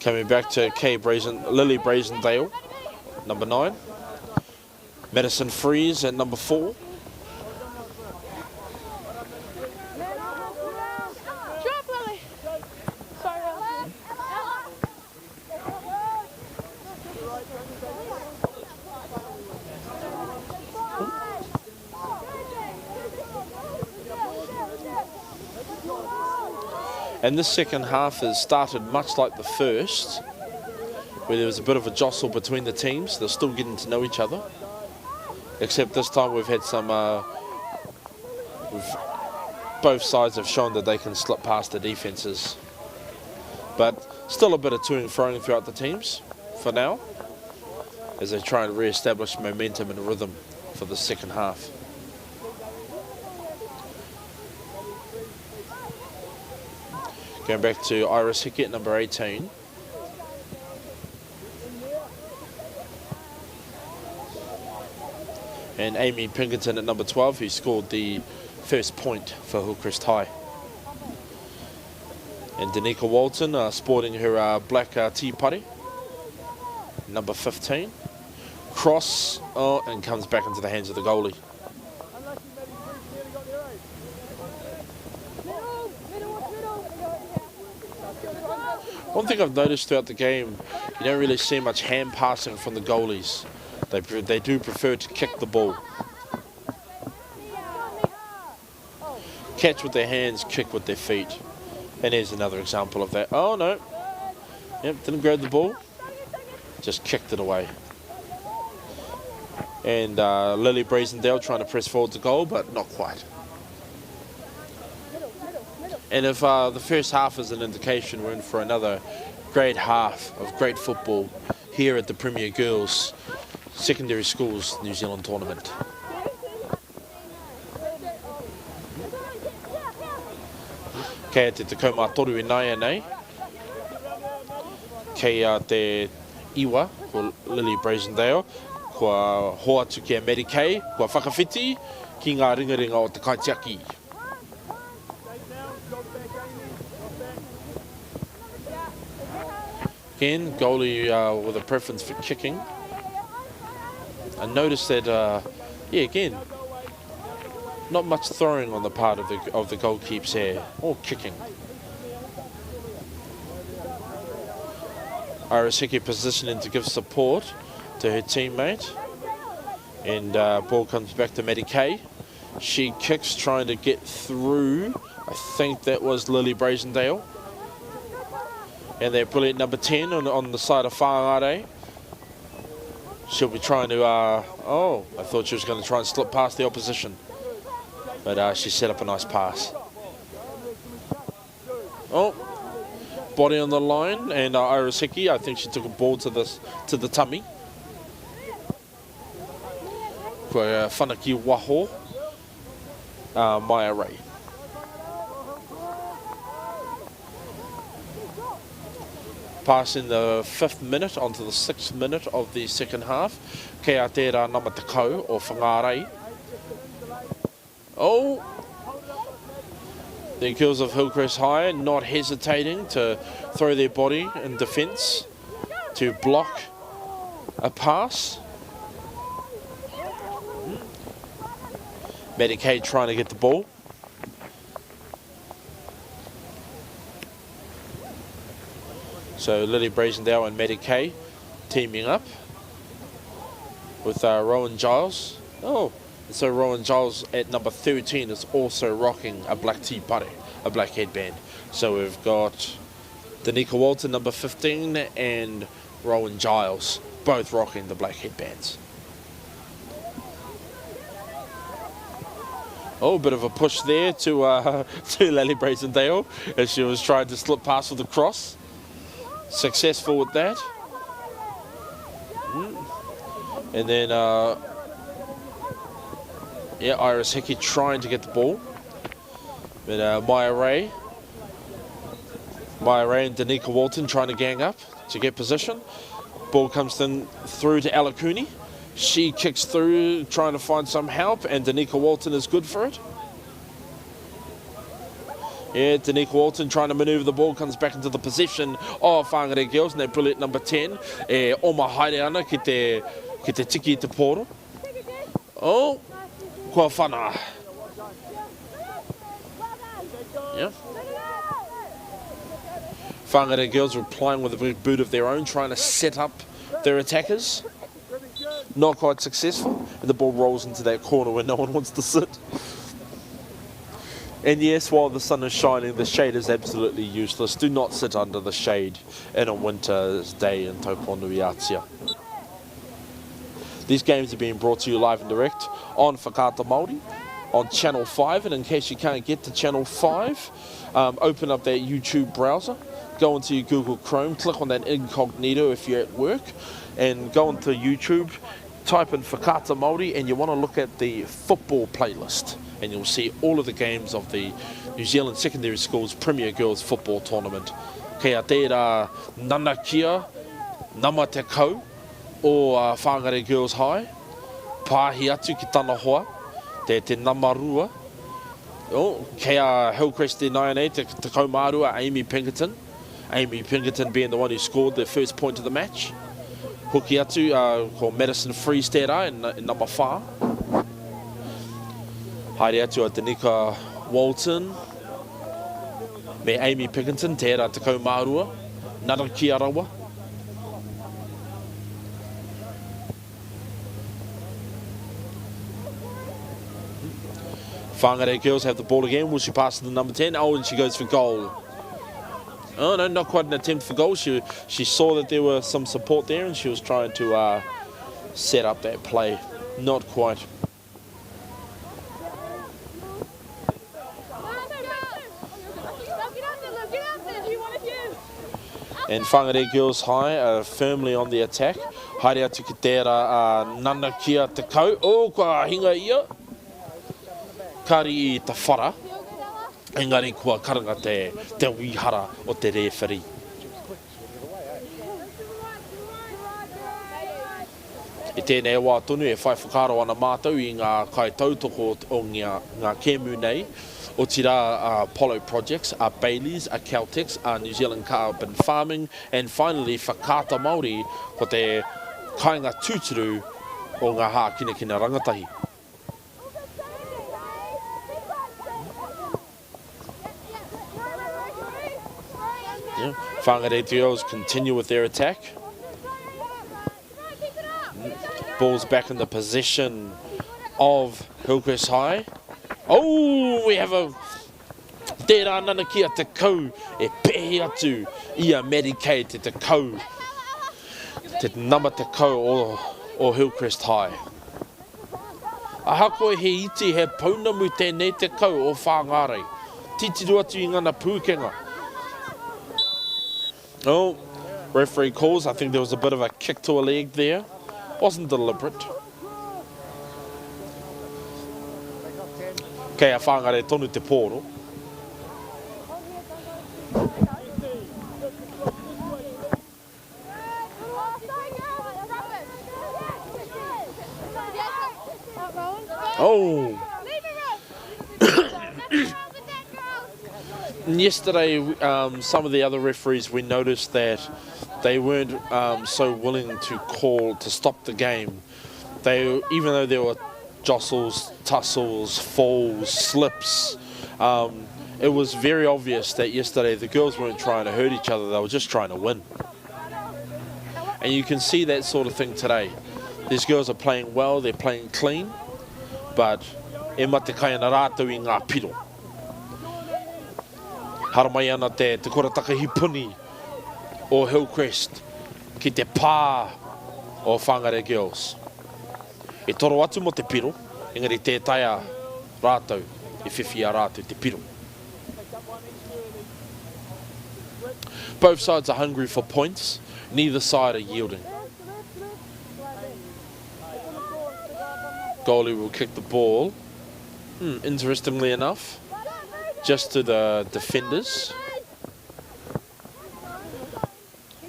Coming back to Lily Brazendale, number 9. Madison Freeze at number 4. And this second half has started much like the first, where there was a bit of a jostle between the teams. They're still getting to know each other, except this time we've had some, both sides have shown that they can slip past the defences. But still a bit of to and froing throughout the teams for now, as they try and re-establish momentum and rhythm for the second half. Going back to Iris Hickey at number 18. And Amy Pinkerton at number 12, who scored the first point for Hillcrest High. And Danica Walton sporting her black tea putty, number 15. Cross, and comes back into the hands of the goalie. One thing I've noticed throughout the game, you don't really see much hand passing from the goalies. They do prefer to kick the ball. Catch with their hands, kick with their feet. And here's another example of that. Oh no. Yep, didn't grab the ball. Just kicked it away. And Lily Brazendale trying to press forward to goal, but not quite. And if the first half is an indication, we're in for another great half of great football here at the Premier Girls Secondary Schools New Zealand Tournament. Kei te tekoma toru I nai anei. Kei te iwa ko Lily Brazendale, kua hoa atu ki a Mary Kay, kua whakawhiti ki ngā ringaringa o te kaitiaki. Again, goalie with a preference for kicking. I noticed that, again, not much throwing on the part of the goalkeepers here, or kicking. Iris Hickey positioning to give support to her teammate, and ball comes back to Maddie Kay. She kicks, trying to get through. I think that was Lily Brazendale. And their brilliant number 10 on the side of Whangare. She'll be trying to, I thought she was going to try and slip past the opposition. But she set up a nice pass. Oh, body on the line, and Iris Hickey, I think she took a ball to the tummy. Kua whanaki waho, Maya Ray. Passing the 5th minute onto the 6th minute of the second half. Kei a tērā nama tekau o Whangarei. Oh! The girls of Hillcrest High not hesitating to throw their body in defence to block a pass. Maddie Kay trying to get the ball. So Lily Brazendale and Maddie Kay teaming up with Rowan Giles. Oh, so Rowan Giles at number 13 is also rocking a black tea putty, a black headband. So we've got Danica Walton, number 15, and Rowan Giles, both rocking the black headbands. Oh, a bit of a push there to Lily Brazendale as she was trying to slip past with the cross. Successful with that. And then, Iris Hickey trying to get the ball. But Maya Ray Maya Ray and Danica Walton trying to gang up to get position. Ball comes in through to Alakuni. She kicks through, trying to find some help, and Danica Walton is good for it. Yeah, Danica Walton trying to manoeuvre the ball, comes back into the possession of Whangarei Girls, and they're brilliant number 10. Oma haere ana ki te tiki te poro. Oh, kua whana. Yeah. Whangarei Girls replying with a big boot of their own, trying to set up their attackers. Not quite successful, and the ball rolls into that corner where no one wants to sit. And yes, while the sun is shining, the shade is absolutely useless. Do not sit under the shade in a winter's day in Taupo Atia. These games are being brought to you live and direct on Whakaata Māori, on Channel 5, and in case you can't get to Channel 5, open up that YouTube browser, go into your Google Chrome, click on that incognito if you're at work, and go into YouTube, type in Whakaata Māori, and you want to look at the football playlist, and you'll see all of the games of the New Zealand Secondary Schools Premier Girls Football Tournament. Kea tērā nanakia, nama te kau, o Whangarei Girls High, pāhi atu ki tana hoa, te namarua. Oh, kea Hillcrest te Naianei, te kaumārua, Amy Pinkerton. Amy Pinkerton being the one who scored the first point of the match. Hoki atu, ko Madison Freeze tērā in number 4. Haere atu a Danica Walton. Me Amy Pinkerton, tērā te kaumārua. Nara ki arawa. Whangarei Girls have the ball again. Will she pass to the number 10? Oh, and she goes for goal. Oh, no, not quite an attempt for goal. She saw that there were some support there and she was trying to set up that play. Not quite. And Whangarei Girls High are firmly on the attack. Haere atu ki tērā nana kia te kau. Oh, kua hinga ia. Kari I te whara. Engari kua karanga te wihara o te referee. I tēnei wā tonu e whai whakaro ana mātou I ngā kai tautoko o ngā kēmu nei. O tira Polo Projects, Baileys, Caltex, New Zealand Carbon Farming, and finally Whakaata Māori ko te kainga tūturu o ngā hā kina rangatahi. Yeah. Whangarei Girls continue with their attack. Ball's back in the possession of Hillcrest High. Oh, we have a tērā nana kia te kau e pehi atu ia Medicate te kau. Te nama te kau o Hillcrest High. Aha koe he iti he paunamu tēnei te kau o Whangarei. Titiru atu I ngana pūkenga. Oh, referee calls. I think there was a bit of a kick to a leg there. Wasn't deliberate. Kei a Whangarei tonu te poro. Oh! Yesterday, some of the other referees, we noticed that they weren't so willing to stop the game. Even though there were jostles, tussles, falls, slips, it was very obvious that yesterday the girls weren't trying to hurt each other, they were just trying to win. And you can see that sort of thing today. These girls are playing well, they're playing clean, but e mate kai ana rātou I ngā piro. Haramai ana te korataka hipuni o Hillcrest ki te pā o Whangarei Girls. E toro atu mo te piro, engari tētaia rātou, e whiwhia rātou te piro. Both sides are hungry for points, neither side are yielding. Goalie will kick the ball, interestingly enough, just to the defenders.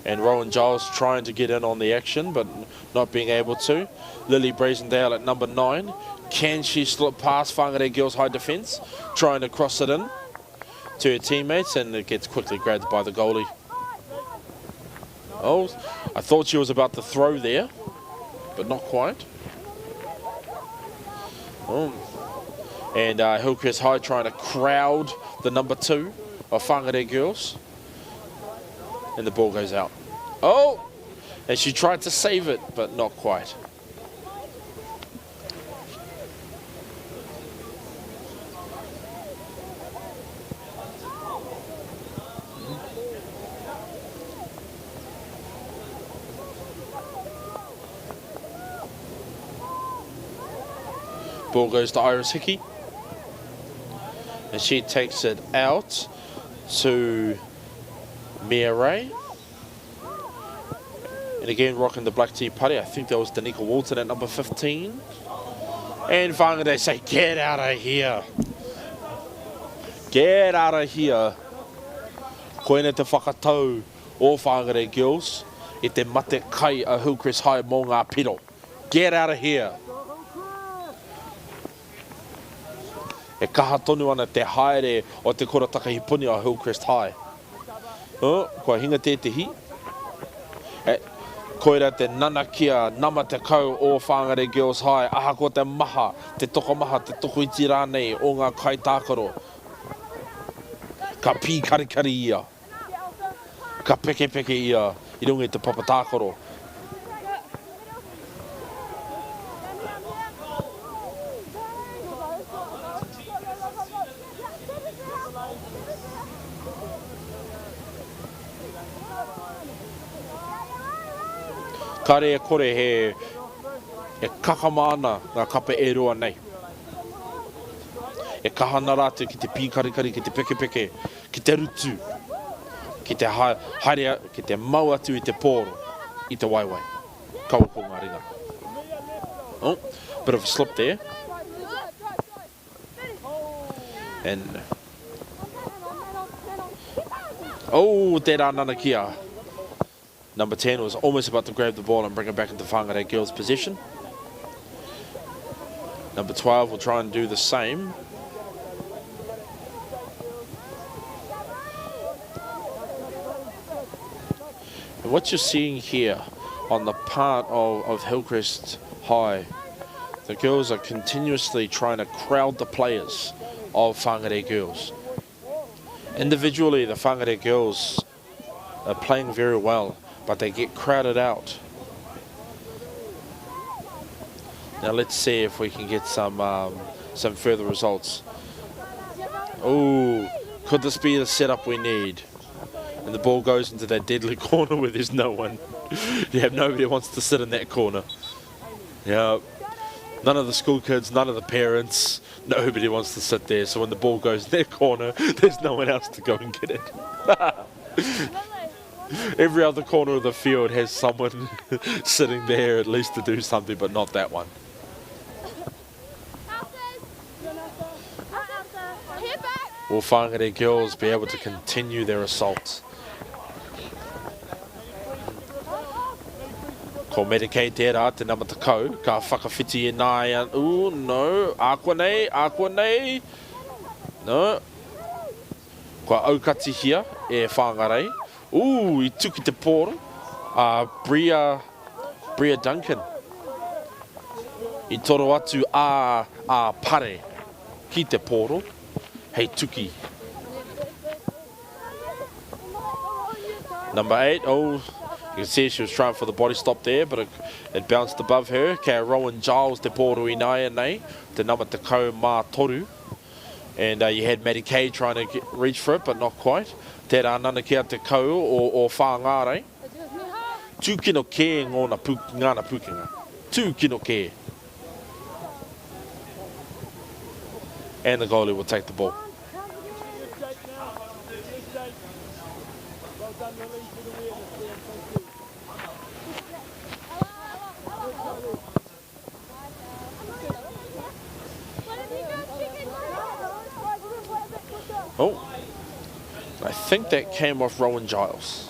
And Rowan Giles trying to get in on the action, but not being able to. Lily Brazendale at number 9. Can she slip past Whangarei Girls High Defence? Trying to cross it in to her teammates, and it gets quickly grabbed by the goalie. Oh, I thought she was about to throw there, but not quite. Oh. And Hillcrest High trying to crowd the number 2 of Whangarei Girls. And the ball goes out. Oh! And she tried to save it, but not quite. Ball goes to Iris Hickey. And she takes it out to Mia Ray. And again, rocking the black tee putty. I think that was Danica Walton at number 15. And finally they say, get out of here. Get out of here. Koina te whakatau o Whangarei Girls i te mate kai a Hillcrest High mō ngā piro. Get out of here. E kaha tonu ana te haere o te kora takahipuni o Hillcrest High. Kua hinga tētahi. Koira te nanakia nama te kau o Whangarei Girls High. Aha ko te maha, te toko maha, te toko iti rānei o ngā kai tākaro. Ka pī karikari ia. Ka peke peke ia i runga i te papa tākaro. Kare e kore he e kakamana ngā kapa e roa nei. E kahana rātou ki te pīkarikari, ki te peke peke, ki te rutu, ki te haere, ki te mau atu i te pōro, i te waiwai. Kaua ko ngā ringa. Oh, bit of a slip there. And oh, tērā nana kia. Number 10 was almost about to grab the ball and bring it back into Whangarei Girls' possession. Number 12 will try and do the same. And what you're seeing here on the part of Hillcrest High, the girls are continuously trying to crowd the players of Whangarei Girls. Individually, the Whangarei Girls are playing very well, but they get crowded out. Now let's see if we can get some further results. Oh, could this be the setup we need? And the ball goes into that deadly corner where there's no one. You have nobody who wants to sit in that corner. Yeah, none of the school kids, none of the parents, nobody wants to sit there. So when the ball goes in that corner, there's no one else to go and get it. Every other corner of the field has someone sitting there at least to do something, but not that one. Will Whangarei Girls be able to continue their assault? Ko Medicaid tērā te nama takau, ka whakawhiti e nāia. Ooh, no, ākua nei. No. Kua aukati hia e Whangarei. Ooh, I tuki te pōro. Bria Duncan. I toro atu a pare ki te pōro. Hei tuki. Number 8, oh, you can see she was trying for the body stop there, but it bounced above her. Ka Rowan Giles te pōro I nāia nei, te nama te kau mā toru. And you had Maddie Kay trying to reach for it, but not quite. Tērā nana kia te kau o Whangārei. Tūkino kē ngāna pukinga. Tūkino kē. And the goalie will take the ball. Oh, I think that came off Rowan Giles.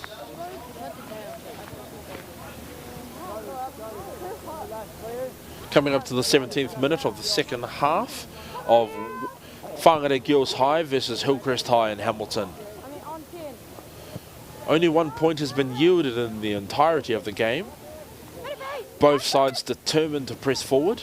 Coming up to the 17th minute of the second half of Whangarei Girls High versus Hillcrest High in Hamilton. Only 1 point has been yielded in the entirety of the game. Both sides determined to press forward.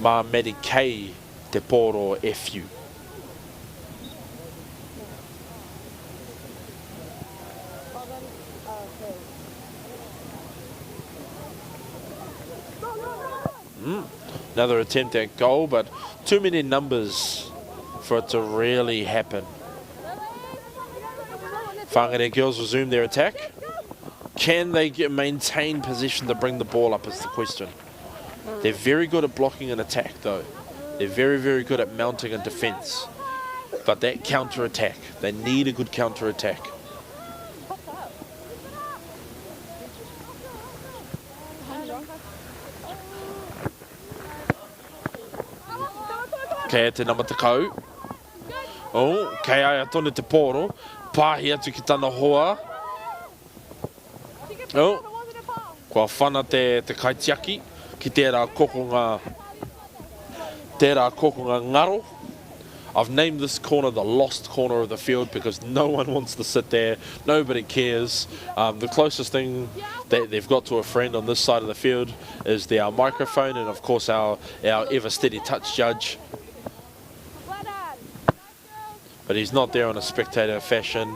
Mā meri kei te poro FU. Another attempt at goal, but too many numbers for it to really happen. Whangarei Girls resume their attack. Can they maintain possession to bring the ball up is the question. They're very good at blocking an attack though. They're very, very good at mounting a defence. But that counter-attack, they need a good counter-attack. Kei te nama takau. Oh, kei ai atone te poro. Pāhi atu ki tana hoa. Oh, kua whana te kaitiaki ki tērā kokonga ngaro. I've named this corner the lost corner of the field because no one wants to sit there. Nobody cares. The closest thing that they've got to a friend on this side of the field is our microphone and of course our ever steady touch judge. But he's not there on a spectator fashion.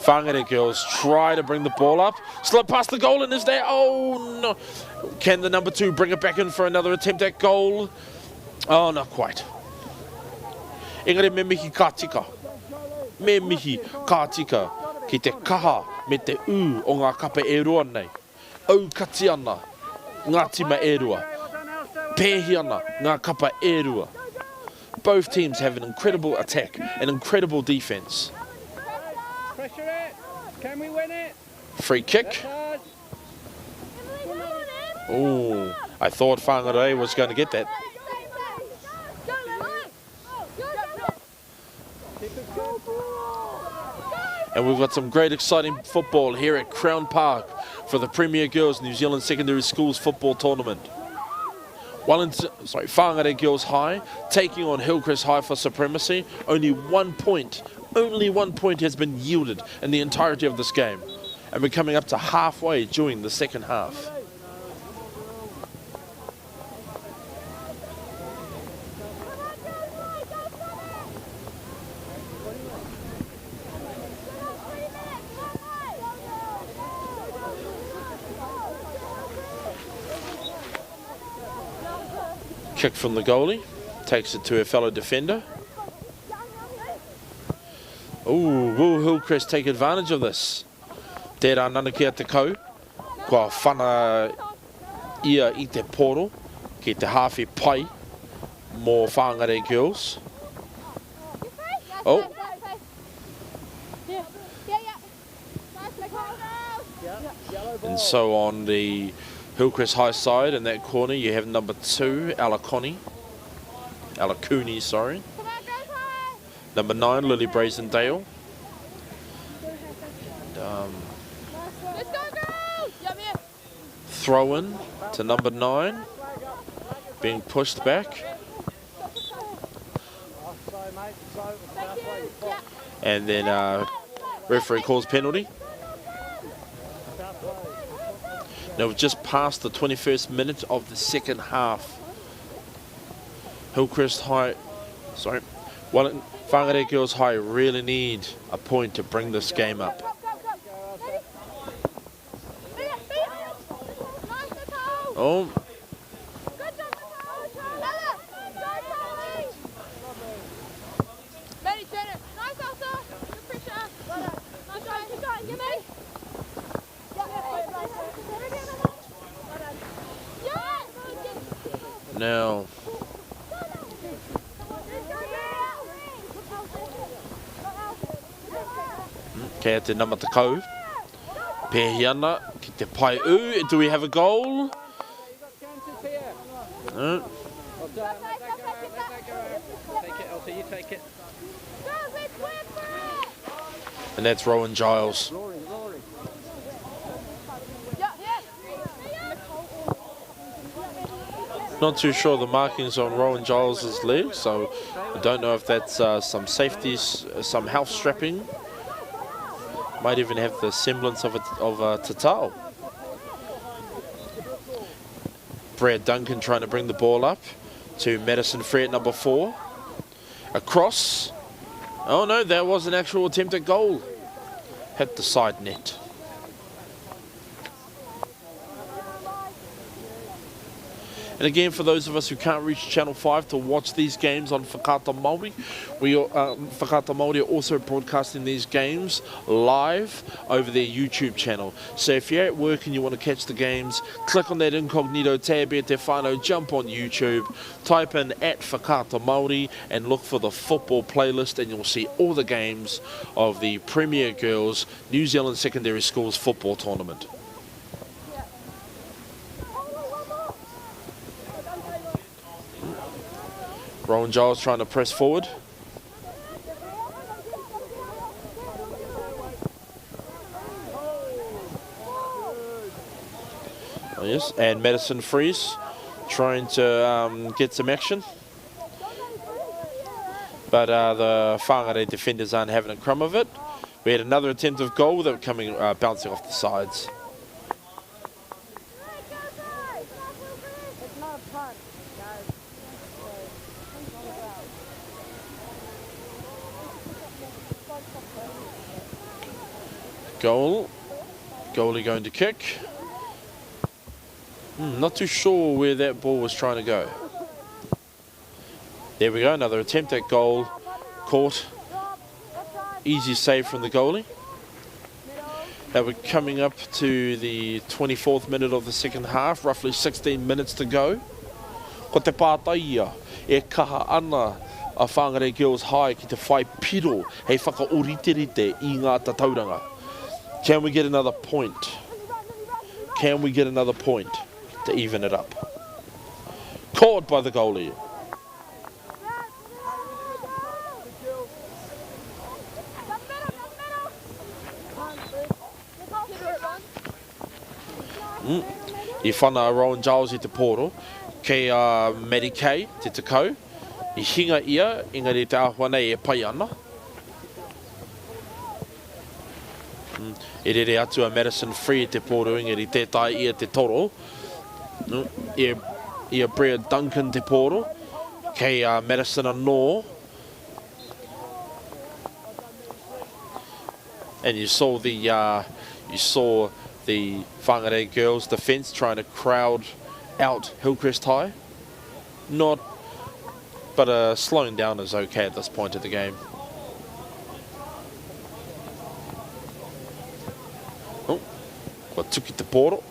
Whangarei Girls try to bring the ball up. Slip past the goal and is there? Oh no. Can the number 2 bring it back in for another attempt at goal? Oh, not quite. Engari me mihi ka tika. Me mihi ka tika ki te kaha me te u o ngā kapa e rua nei. Au kati ana ngā tima e rua. Pēhi ana ngā kapa e rua. Both teams have an incredible attack, an incredible defence. Pressure it. Can we win it? Free kick. Oh, I thought Whangarei was going to get that. And we've got some great exciting football here at Crown Park for the Premier Girls New Zealand Secondary Schools Football Tournament. Whangarei Girls High taking on Hillcrest High for supremacy. Only 1 point has been yielded in the entirety of this game. And we're coming up to halfway during the second half. Kick from the goalie, takes it to her fellow defender. Ooh, will Hillcrest take advantage of this? Tērā nana kia te kau, kua whana ia I te poro, ki te hawhi pai, mō Whangarei Girls. Oh. And so on the Hillcrest High side in that corner you have number 2, Alakuni, sorry. Number 9, Lily Brazendale. Throw in to number 9, being pushed back. And then referee calls penalty. Now we've just passed the 21st minute of the second half. Hillcrest High, Whangarei Girls High really need a point to bring this game up. Oh. Now, kei te nama takau, pēhi ana ki te pai u. Do we have a goal? No. And that's Rowan Giles. Not too sure the markings on Rowan Giles' leg, so I don't know if that's some safeties, some health strapping. Might even have the semblance of a tatau. Brad Duncan trying to bring the ball up to Madison Free at number 4. Across. Oh no, that was an actual attempt at goal. Hit the side net. And again, for those of us who can't reach Channel 5 to watch these games on Whakaata Māori, Whakaata Māori are also broadcasting these games live over their YouTube channel. So if you're at work and you want to catch the games, click on that incognito tab at Te Whānau, jump on YouTube, type in at Whakaata Māori and look for the football playlist, and you'll see all the games of the Premier Girls New Zealand Secondary Schools football tournament. Rowan Giles trying to press forward. Oh, yes, and Madison Freeze trying to get some action. But the Whangare defenders aren't having a crumb of it. We had another attempt of goal that coming bouncing off the sides. Goal. Goalie going to kick. Not too sure where that ball was trying to go. There we go, another attempt at goal. Caught. Easy save from the goalie. Now we're coming up to the 24th minute of the second half, roughly 16 minutes to go. Ko te pātaia e kaha ana a Whangare Girls High ki te whai piro hei whakaoritirite I ngā tatauranga. Can we get another point? Can we get another point to even it up? Caught by the goalie. I whana Rowan Giles I te poro, kei Mary Kay te takau, I hinga ia, engari te ahua nei e pai ana. E rere atu a Madison Free te poro, engari tētai ia te toro. Ia Brad Duncan te poro, kei Madison anō. And you saw the Whangare Girls defence trying to crowd out Hillcrest High. But slowing down is okay at this point of the game. Oh, kua tuki te poro.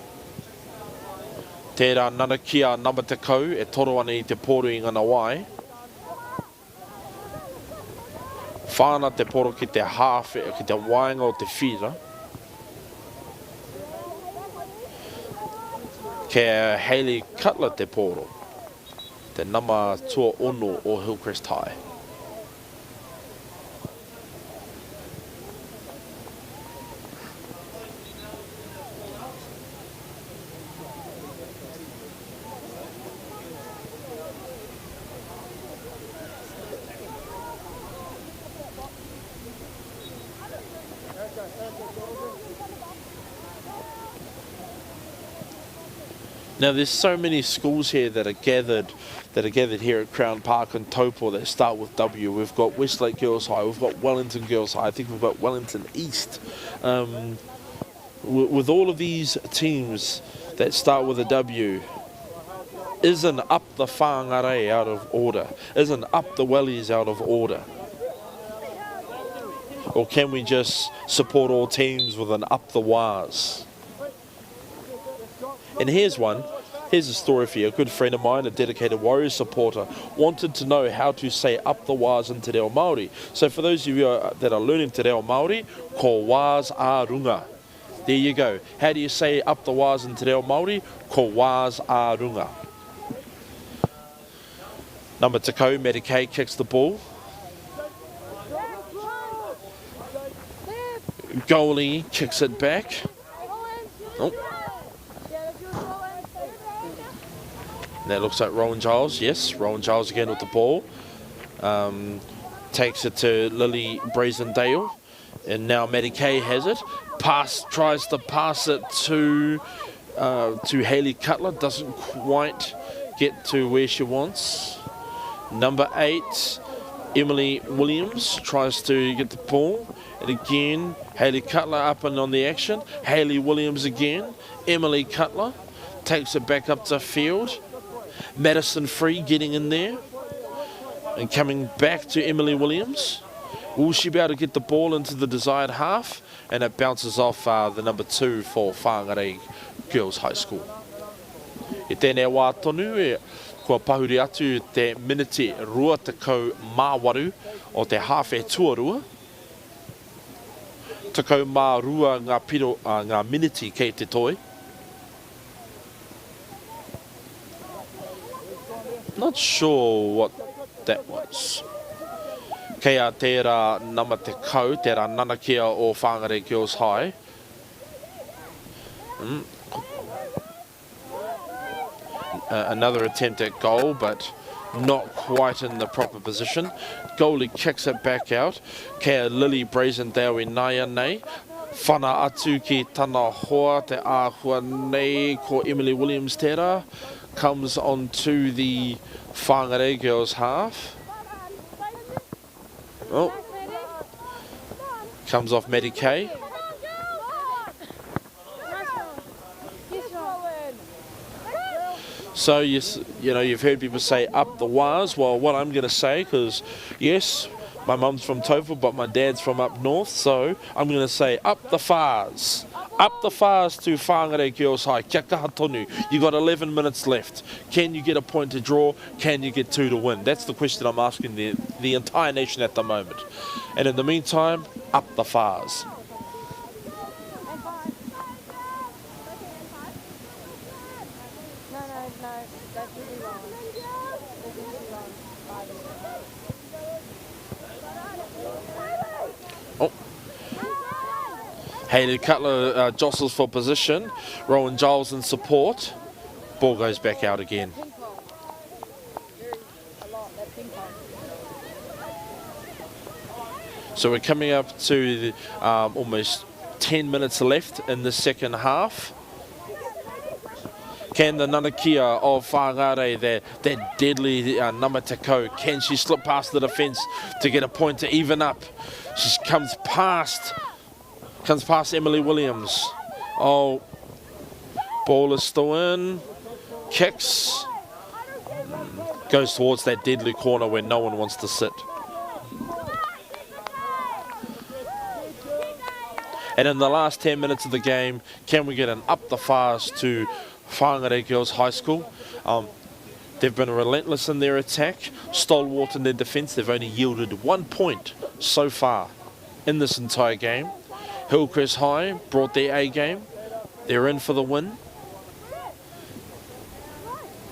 Tērā nana ki a number te kau e toro ana I te poro I ngana wai. Whāna te poro ki te hāwhi, ki te wainga o te whira. Ke Hayley Cutler te poro, te nama tua ono o Hillcrest High. Now there's so many schools here that are gathered here at Crown Park and Taupo that start with W. We've got Westlake Girls High, we've got Wellington Girls High, I think we've got Wellington East. With all of these teams that start with a W, isn't up the Whangare out of order? Isn't up the Wellies out of order? Or can we just support all teams with an up the Wās? And here's one. Here's a story for you. A good friend of mine, a dedicated Warriors supporter, wanted to know how to say up the Wās in Te Reo Māori. So for those of you that are learning Te Reo Māori, ko Wās a runga. There you go. How do you say up the Wās in Te Reo Māori? Ko Wās a runga. Number Takau, Mary Kay kicks the ball. Goalie kicks it back. Oh. That looks like Rowan Giles. Yes, Rowan Giles again with the ball. Takes it to Lily Brazendale. And now Maddie Kay has it. Tries to pass it to Hayley Cutler. Doesn't quite get to where she wants. Number 8, Emily Williams tries to get the ball. And again, Hayley Cutler up and on the action. Hayley Williams again. Emily Cutler takes it back up to field. Madison Free getting in there. And coming back to Emily Williams. Will she be able to get the ball into the desired half? And it bounces off the number 2 for Whangarei Girls High School. E tēnei wā tonu kua pahuri atu te miniti 28 o te half e tuarua. 32 ngā piro ngā miniti kei te toi. Not sure what that was. Kei a tērā nama te kau, tērā nanakia o Whangarei Girls High. Another attempt at goal, but not quite in the proper position. Goalie kicks it back out. Kei a Lily Brazendale I nai nei. Whana atu ki tana hoa te āhua nei ko Emily Williams tērā. Comes onto the Whangarei Girls half. Oh. Comes off Maddie Kay. So yes, you know, you've heard people say up the wires. Well, what I'm going to say, because yes, my mum's from Taupo, but my dad's from up north, so I'm going to say up the fars. Up the fars to Whangarei Girls High. Kia kaha tonu. You got 11 minutes left. Can you get a point to draw? Can you get 2 to win? That's the question I'm asking the entire nation at the moment. And in the meantime, up the fars. Hayley Cutler jostles for position. Rowan Giles in support. Ball goes back out again. So we're coming up to almost 10 minutes left in the second half. Can the Nanakia of Whangarei, that deadly number te kau, can she slip past the defence to get a point to even up? She comes past Emily Williams. Oh, ball is still in. Kicks. Goes towards that deadly corner where no one wants to sit. And in the last 10 minutes of the game, can we get an up the fars to Whangarei Girls High School? They've been relentless in their attack, stalwart in their defence. They've only yielded 1 point so far in this entire game. Hillcrest High brought their A game. They're in for the win.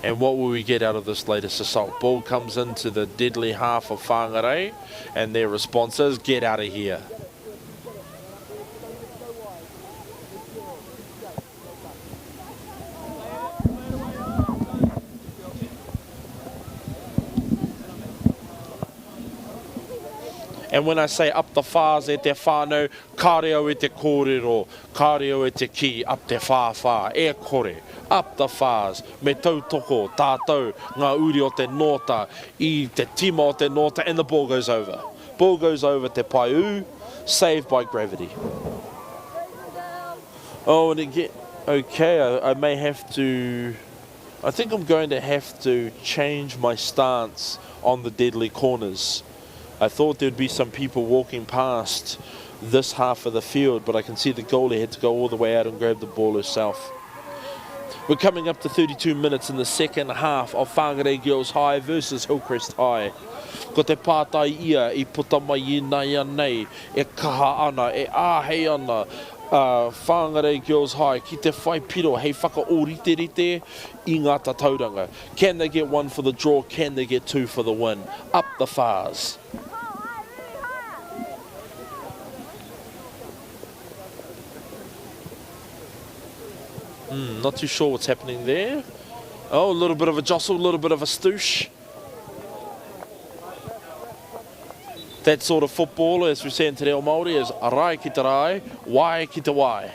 And what will we get out of this latest assault? Ball comes into the deadly half of Whangarei, and their response is, get out of here. And when I say up the fars e te whānau, kāreo e te kōrero, kāreo e te ki, up te whāwhā, e kore, up the fars, me tautoko, tātou, ngā uri o te nota, I te tima o te nota, and the ball goes over. Ball goes over te paiu, saved by gravity. Oh, and again, okay, I may have to, I think I'm going to have to change my stance on the deadly corners. I thought there'd be some people walking past this half of the field, but I can see the goalie had to go all the way out and grab the ball herself. We're coming up to 32 minutes in the second half of Whangarei Girls High versus Hillcrest High. Ko te pātai ia I puta mai I nai nei, e kaha ana, e āhei ana, Whangarei Girls High, ki te whai piro, hei whakaorite-rite I ngā tatauranga. Can they get 1 for the draw? Can they get 2 for the win? Up the fars. not too sure what's happening there. Oh, a little bit of a jostle, a little bit of a stoosh. That sort of football, as we say in Te Reo Māori, is rai ki te rai, wai ki te wai.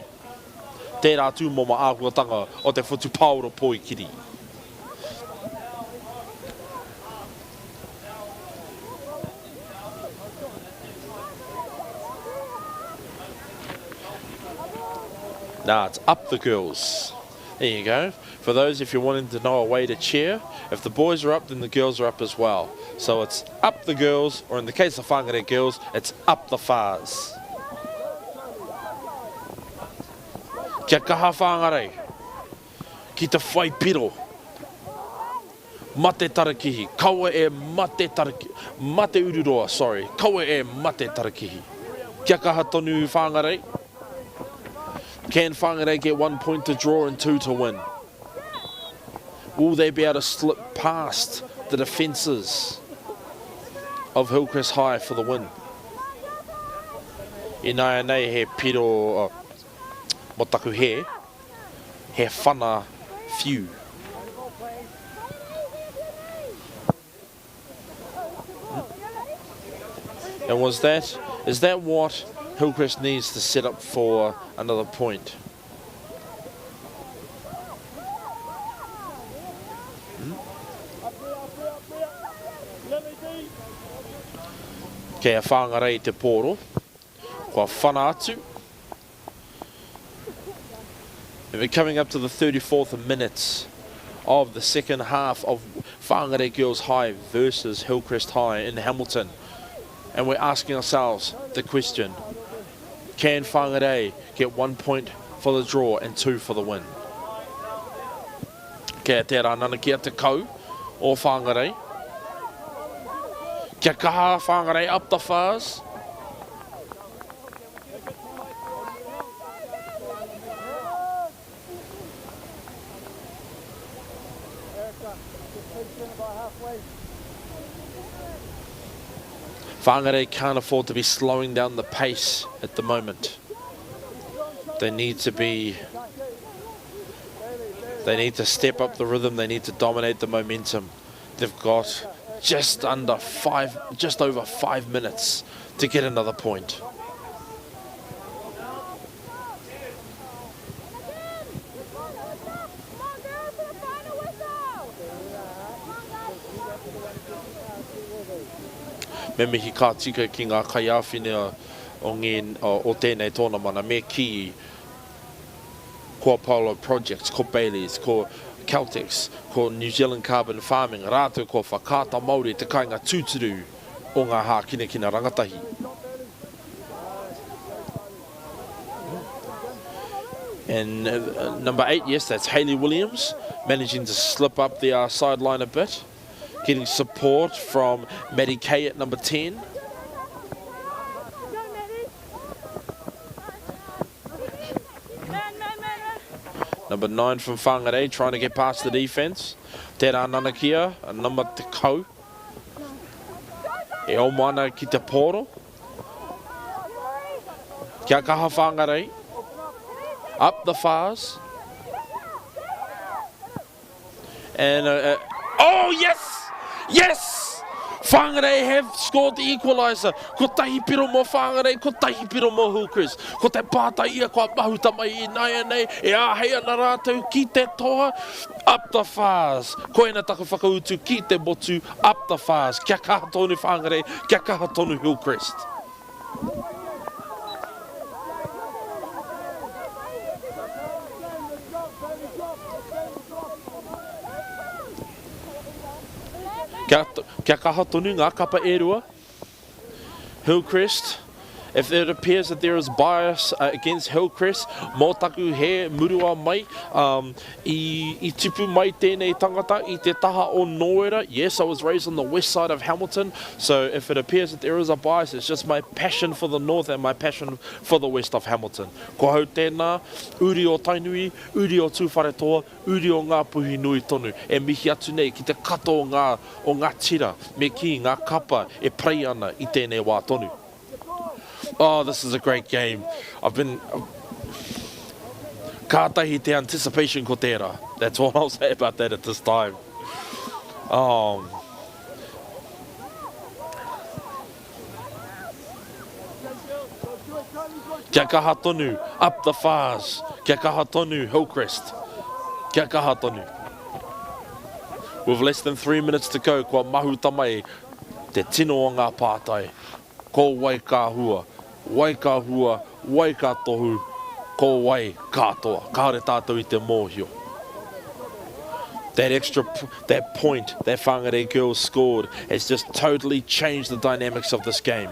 Tērā tū mō ma ākuatanga o te whutu pauro poikiri. Now it's up the girls. There you go. For those, if you're wanting to know a way to cheer, if the boys are up, then the girls are up as well. So it's up the girls, or in the case of whangare girls, it's up the whās. Kia kaha whangare. Ki te whai piro. Mate tarakihi. Kaua e mate tarakihi. Mate ururoa, sorry. Kaua e mate tarakihi. Kia kaha tonu whangare. Can whangare get 1 point to draw and 2 to win? Will they be able to slip past the defences of Hillcrest High for the win? I nai nei he piro motaku he whana few. And is that what Hillcrest needs to set up for another point? Kei a whangarei te pōro, kua whana atu. And we're coming up to the 34th minute of the second half of Whangarei Girls High versus Hillcrest High in Hamilton. And we're asking ourselves the question, can Whangarei get 1 point for the draw and 2 for the win? Kia tērā nana kia te kau o Whangarei. Kia kaha Whangarei up the whās. Whangarei can't afford to be slowing down the pace at the moment. They need to step up the rhythm, they need to dominate the momentum. They've got just over 5 minutes to get another point. Me mihi ka tika ki ngā kaiawhinea o tēnei tōna mana, me ki ko Apollo Projects, ko Baileys, ko Celtics, ko New Zealand Carbon Farming, rātou ko whakata Māori te kāinga tūturu o ngā hā kina rangatahi. And number 8, yes, that's Hayley Williams, managing to slip up the sideline a bit. Getting support from Maddie Kay at number 10. Number 9 from Whangarei, trying to get past the defence. Tērā nana kia, a number te kau. E o mana ki te pōro. Kia kaha Whangarei. Up the whās. And, oh yes! Yes! Whangarei have scored the equaliser. Ko tahi piro mo Whangarei, ko tahi piro mo Hillcrest. Ko te pātai ia kua mahuta mai I nai nei, e āhei ana rātou ki te toa, up the whās. Ko ena taka whakautu ki te motu, up the whās. Kia kaha tonu Whangarei, kia kaha tonu Hillcrest. Kia kaha tonu ngā kapa e rua. Hillcrest, if it appears that there is bias against Hillcrest, mō taku he murua mai, I tipu mai tēnei tangata I te taha o Noera. Yes, I was raised on the west side of Hamilton, so if it appears that there is a bias, it's just my passion for the north and my passion for the west of Hamilton. Ko hau tēnā, uri o Tainui, uri o Tūwharetoa, uri o ngā puhi nui tonu. E mihi atu nei ki te kato o ngā tira, me ki ngā kapa e prei ana I tēnei wā tonu. Oh, this is a great game. Kātahi te anticipation ko tērā. That's all I'll say about that at this time. Kia kaha tonu, up the fars. Kia kaha tonu, Hillcrest. Kia kaha tonu. With less than 3 minutes to go, kua mahu tamai te tino o ngā pātai. Ko wai ka hua, wai ka hua, wai ka tohu, ko wai katoa. Kāre tātou I te mōhio. That point that whangare girls scored has just totally changed the dynamics of this game.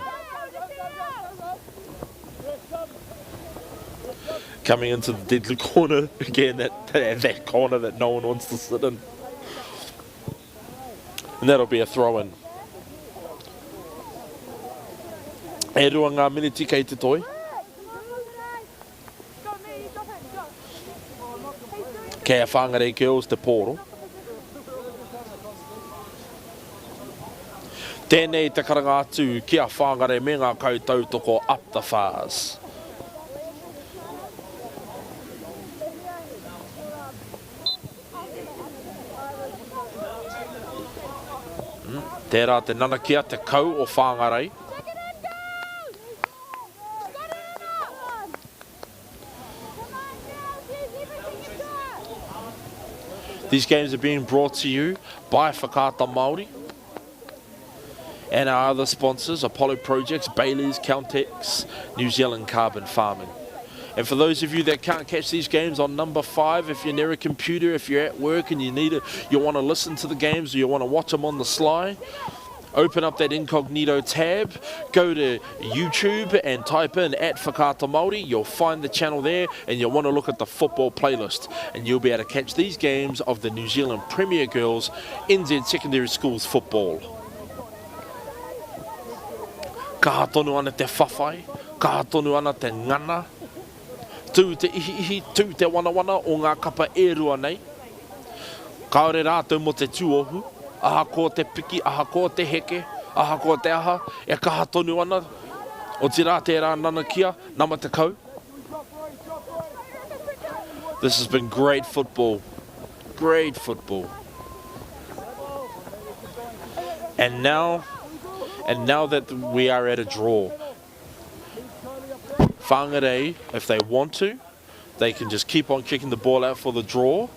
Coming into the deadly corner, again, that corner that no one wants to sit in. And that'll be a throw-in. E rua ngā miniti kei te toi. Kei a whangare girls te pōro. Tēnei te karanga atu ki a whangare me ngā kautautoko up the fars. Tērā te nanakia te kau o whangarei. These games are being brought to you by Whakaata Māori and our other sponsors, Apollo Projects, Bailey's, Caltex, New Zealand Carbon Farming. And for those of you that can't catch these games on number 5, if you're near a computer, if you're at work and you want to listen to the games or you want to watch them on the sly, open up that incognito tab, go to YouTube and type in at Whakaata Māori. You'll find the channel there and you'll want to look at the football playlist and you'll be able to catch these games of the New Zealand Premier Girls NZ Secondary Schools football. Ka tonu ana te whawhai, ka tonu ana te ngana, tū te ihi, tū te wanawana o ngā kapa e rua nei. Kaore rātou mo te tūohu, aha ko te piki, aha ko te heke, aha ko te aha, e kaha tonu ana, o te rā tērā nanakia, nama te kau. This has been great football, great football. And now that we are at a draw, whangarei, if they want to, they can just keep on kicking the ball out for the draw.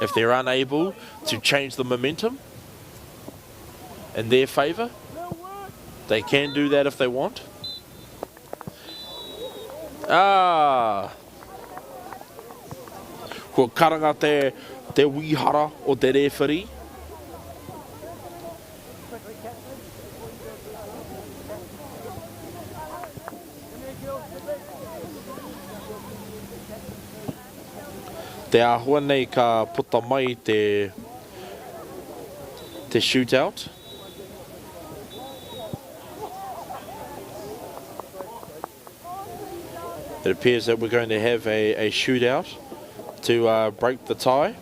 If they're unable to change the momentum in their favour, they can do that if they want. Ko karanga te wihara o te referee. Te āhua nei ka puta mai te shootout. It appears that we're going to have a shootout to break the tie.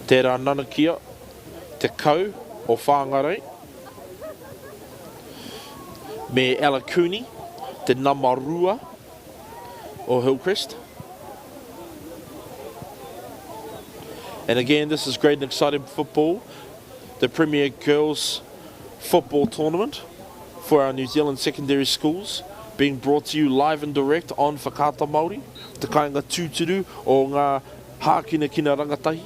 Tērā nanakia, te kau o whangarei. Me Alakuni, te Namarua or Hillcrest. And again, this is great and exciting football. The Premier Girls Football Tournament for our New Zealand secondary schools being brought to you live and direct on Whakaata Māori, te kāinga tūturu o ngā hākina kina rangatahi.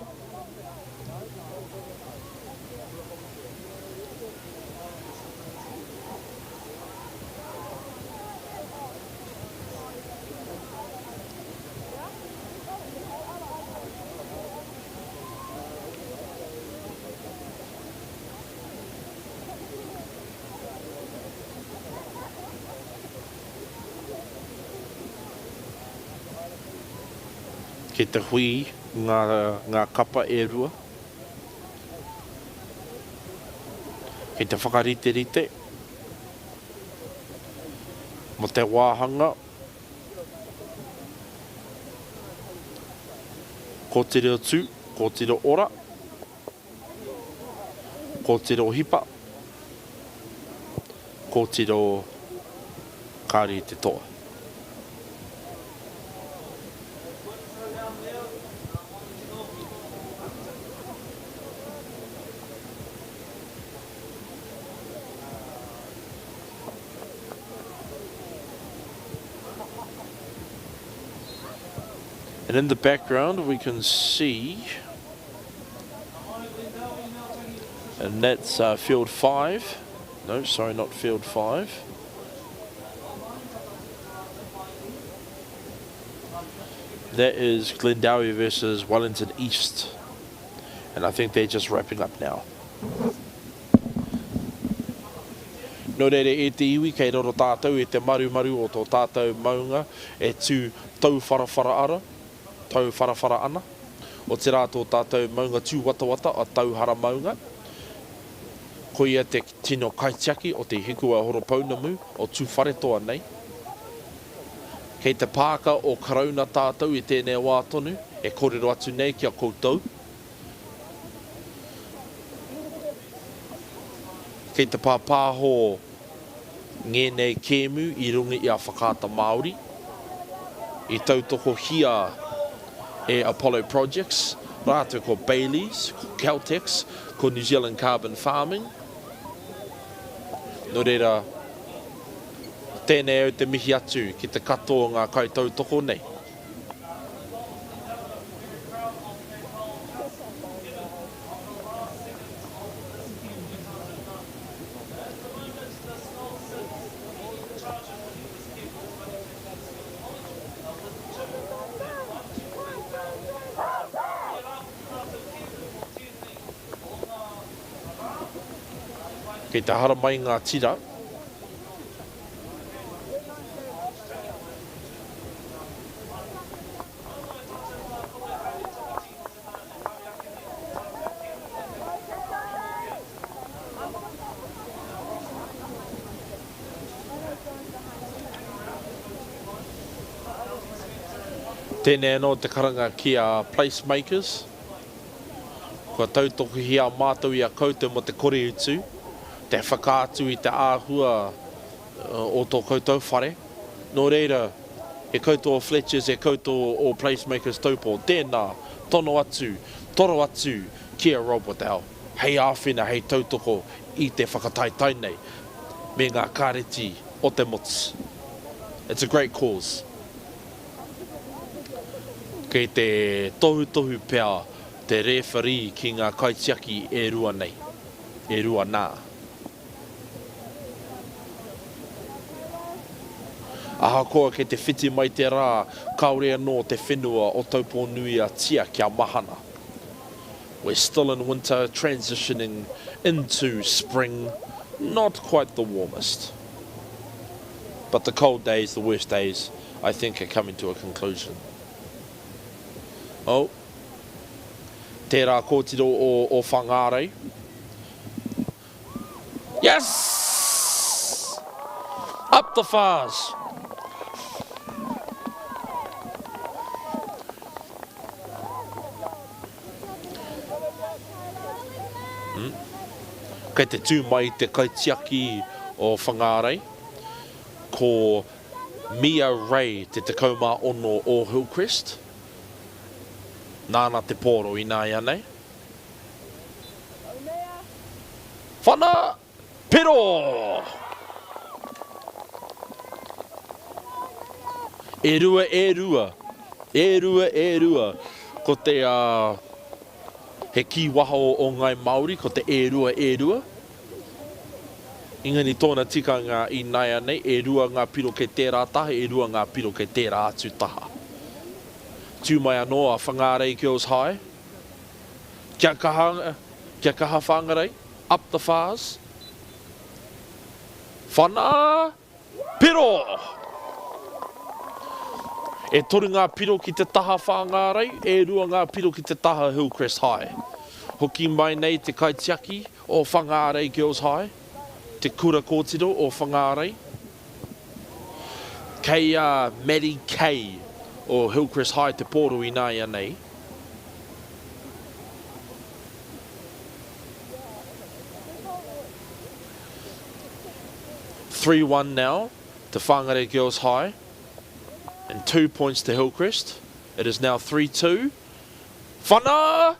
Ke te hui ngā kapa e rua. Ke te whakarite-rite. Mo te wāhanga. Ko te reo tū, ko te reo ora. Ko tiro hipa. Ko tiro kāri te toa. And in the background we can see, and that's field 5. No, sorry, not field 5. That is Glendowie versus Wellington East. And I think they're just wrapping up now. No reire e te iwi, kei roro tātou e te maru o tō tātou maunga e tū tau wharawhara ara, tau wharawhara ana. O te rā tō tātou maunga tū watawata a tauhara maunga. Ko ia te tino kaitiaki o te hikua horopaunamu o tū wharetoa nei. Kei te pāka o karauna tātou i tēnei wā tonu, e kōrero atu nei kia koutou. Kei te pāpāho ngēnei kēmu i runga i a whakaata Māori. I tautoko hia e Apollo Projects, rātou ko Baileys, ko Caltex, ko New Zealand Carbon Farming. No reira, tēnei au te mihi atu ki te katoa ngā kaitautoko nei. Kei te hara mai ngā tira. Tēnei anō te karanga ki a placemakers. Kua tautoko hi a mātou i a koutou mo te kore utu. Te whakaatu i te āhua o tō koutou whare. Nō reira, e koutou o Fletchers, e koutou o Placemakers Taupo. Tēnā, tono atu, toro atu, kia Robotau. Hei āwhina, hei tautoko i te whakataitai nei. Me ngā kāreti o te mots. It's a great cause. Kei te tohu pea, te referee ki ngā kaitiaki e rua nei. E rua nā. Ahakoa kei te whiti mai te rā, kaore anō te whenua o Taupo nui a tia kia mahana. We're still in winter, transitioning into spring, not quite the warmest. But the cold days, the worst days, I think are coming to a conclusion. Oh, tērā kōtiro o whangārei. Yes! Up the fars! Kei te tū mai te kaitiaki o whangārei, ko Mia Ray te kaumā ono o Hillcrest. Nāna te pōro i nā ianei. Whana Piro! E rua. Ko te he ki waho o ngai Māori, ko te e rua. Ingani tōna tikanga i nāia nei, e rua ngā piro kei tērā taha, e rua ngā piro kei tērā atu taha. Tū mai anō a Whangārei Girls High. Kia kaha whangarei, up the fars. Whana Piro! E toru ngā piro ki te taha Whangārei, e rua ngā piro ki te taha Hillcrest High. Hoki mai nei te kaitiaki o Whangārei Girls High, te kura kōtiro o Whangārei. Kei Maddie Kay o Hillcrest High te pōro i nāia nei. 3-1 now to Whangarei Girls High and 2 points to Hillcrest. It is now 3-2. Whana!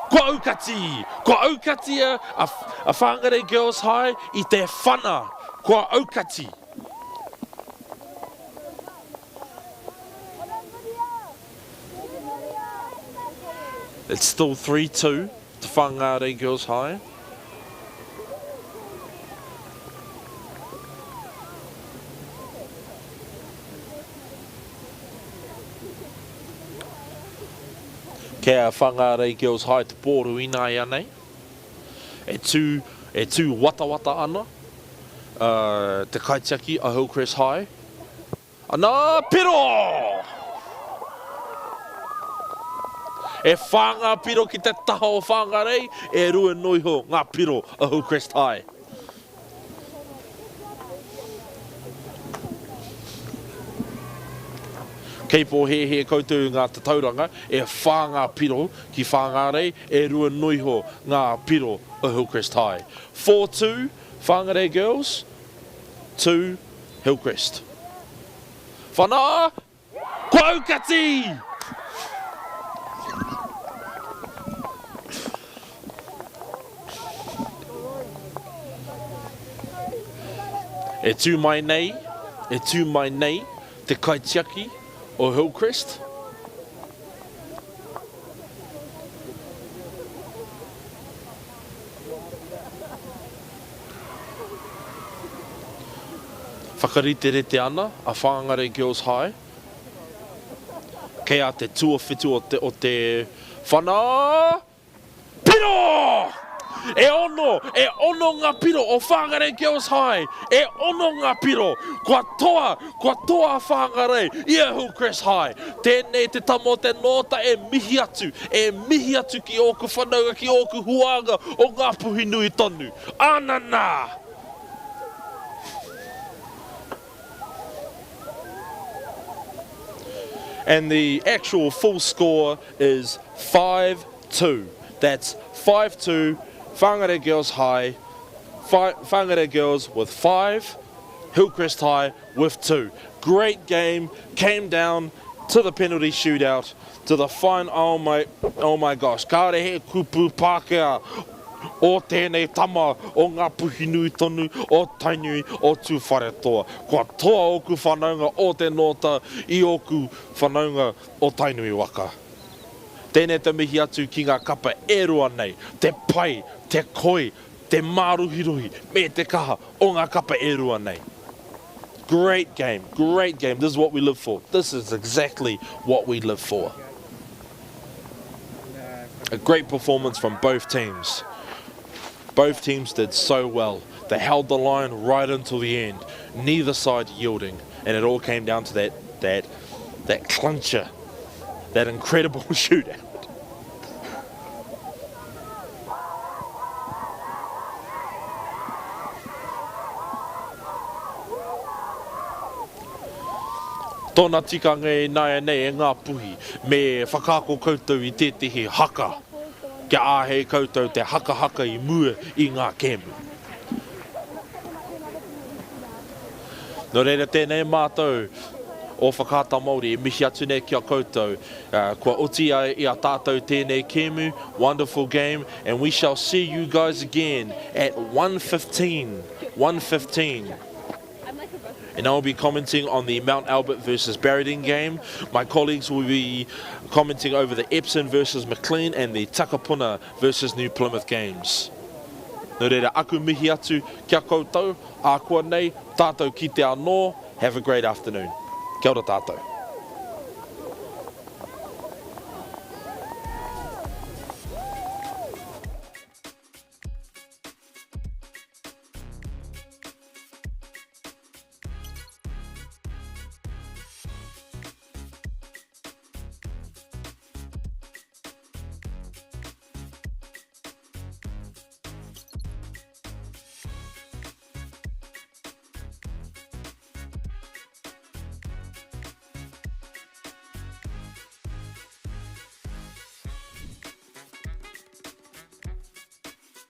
Kua aukati! Kua aukatia a Whangarei Girls High I te whana. Kua aukati. It's still 3-2 to Whangarei Girls High. Kia Whangarei Girls High te pōru ina ia nei. E tū wata ana. Te kaitiaki a Hillcrest High. Ana piro! E whanga piro ki te taha o Whangarei, e rua noiho ngā piro a Hillcrest High. Kei pō he koutou ngā te tauranga, e whanga piro ki Whangarei, e rua noiho ngā piro a Hillcrest High. 4-2, Whangarei Girls, 2, Hillcrest. Whana! Kua aukati! E tū mai nei, te kaitiaki o Hillcrest. Whakarite ana a Whangarei Girls High. Kei a te tuawhitu o te whana... Piro! E ono ngā piro o Whangarei Girls High. E ono ngā piro. Kua toa Whangarei. Ia Hillcrest High. Tēnei te tamo te nota e mihi atu ki oku whanauga, ki oku huanga o ngā puhi nui tonu. Anana! And the actual full score is 5-2. That's 5-2. Whangarei Girls High, Whangarei Girls with 5, Hillcrest High with 2. Great game, came down to the penalty shootout, to the fine, oh my gosh, kāre he kupu Pākehā o tēnei tama o ngā puhi nui tonu o tainui o tū wharetoa. Kua toa oku whanaunga o te nota I oku whanaunga o tainui waka. Tēnei te mihi atu ki ngā kapa e rua nei, te pai, te koi, te māruhiruhi, me te kaha o ngā kapa e rua nei. Great game, great game. This is what we live for. This is exactly what we live for. A great performance from both teams. Both teams did so well. They held the line right until the end, neither side yielding, and it all came down to that clincher, that incredible shootout. Tōna tikanga e nāia nei e ngā puhi, me whakaako koutou I tētehi haka. Kia āhei koutou te haka I mua I ngā kēmu. Nō reira tēnei mātou o whakata Māori, e mihi atu nei kia koutou. Kua uti ai I a tātou tēnei kēmu, wonderful game, and we shall see you guys again at 1:15. And I'll be commenting on the Mount Albert versus Barradine game. My colleagues will be commenting over the Epsom versus Maclean and the Takapuna versus New Plymouth games. Nō reira, aku mihi atu kia koutou, ākua nei, tātou ki te anō, have a great afternoon. Kia ora tātou.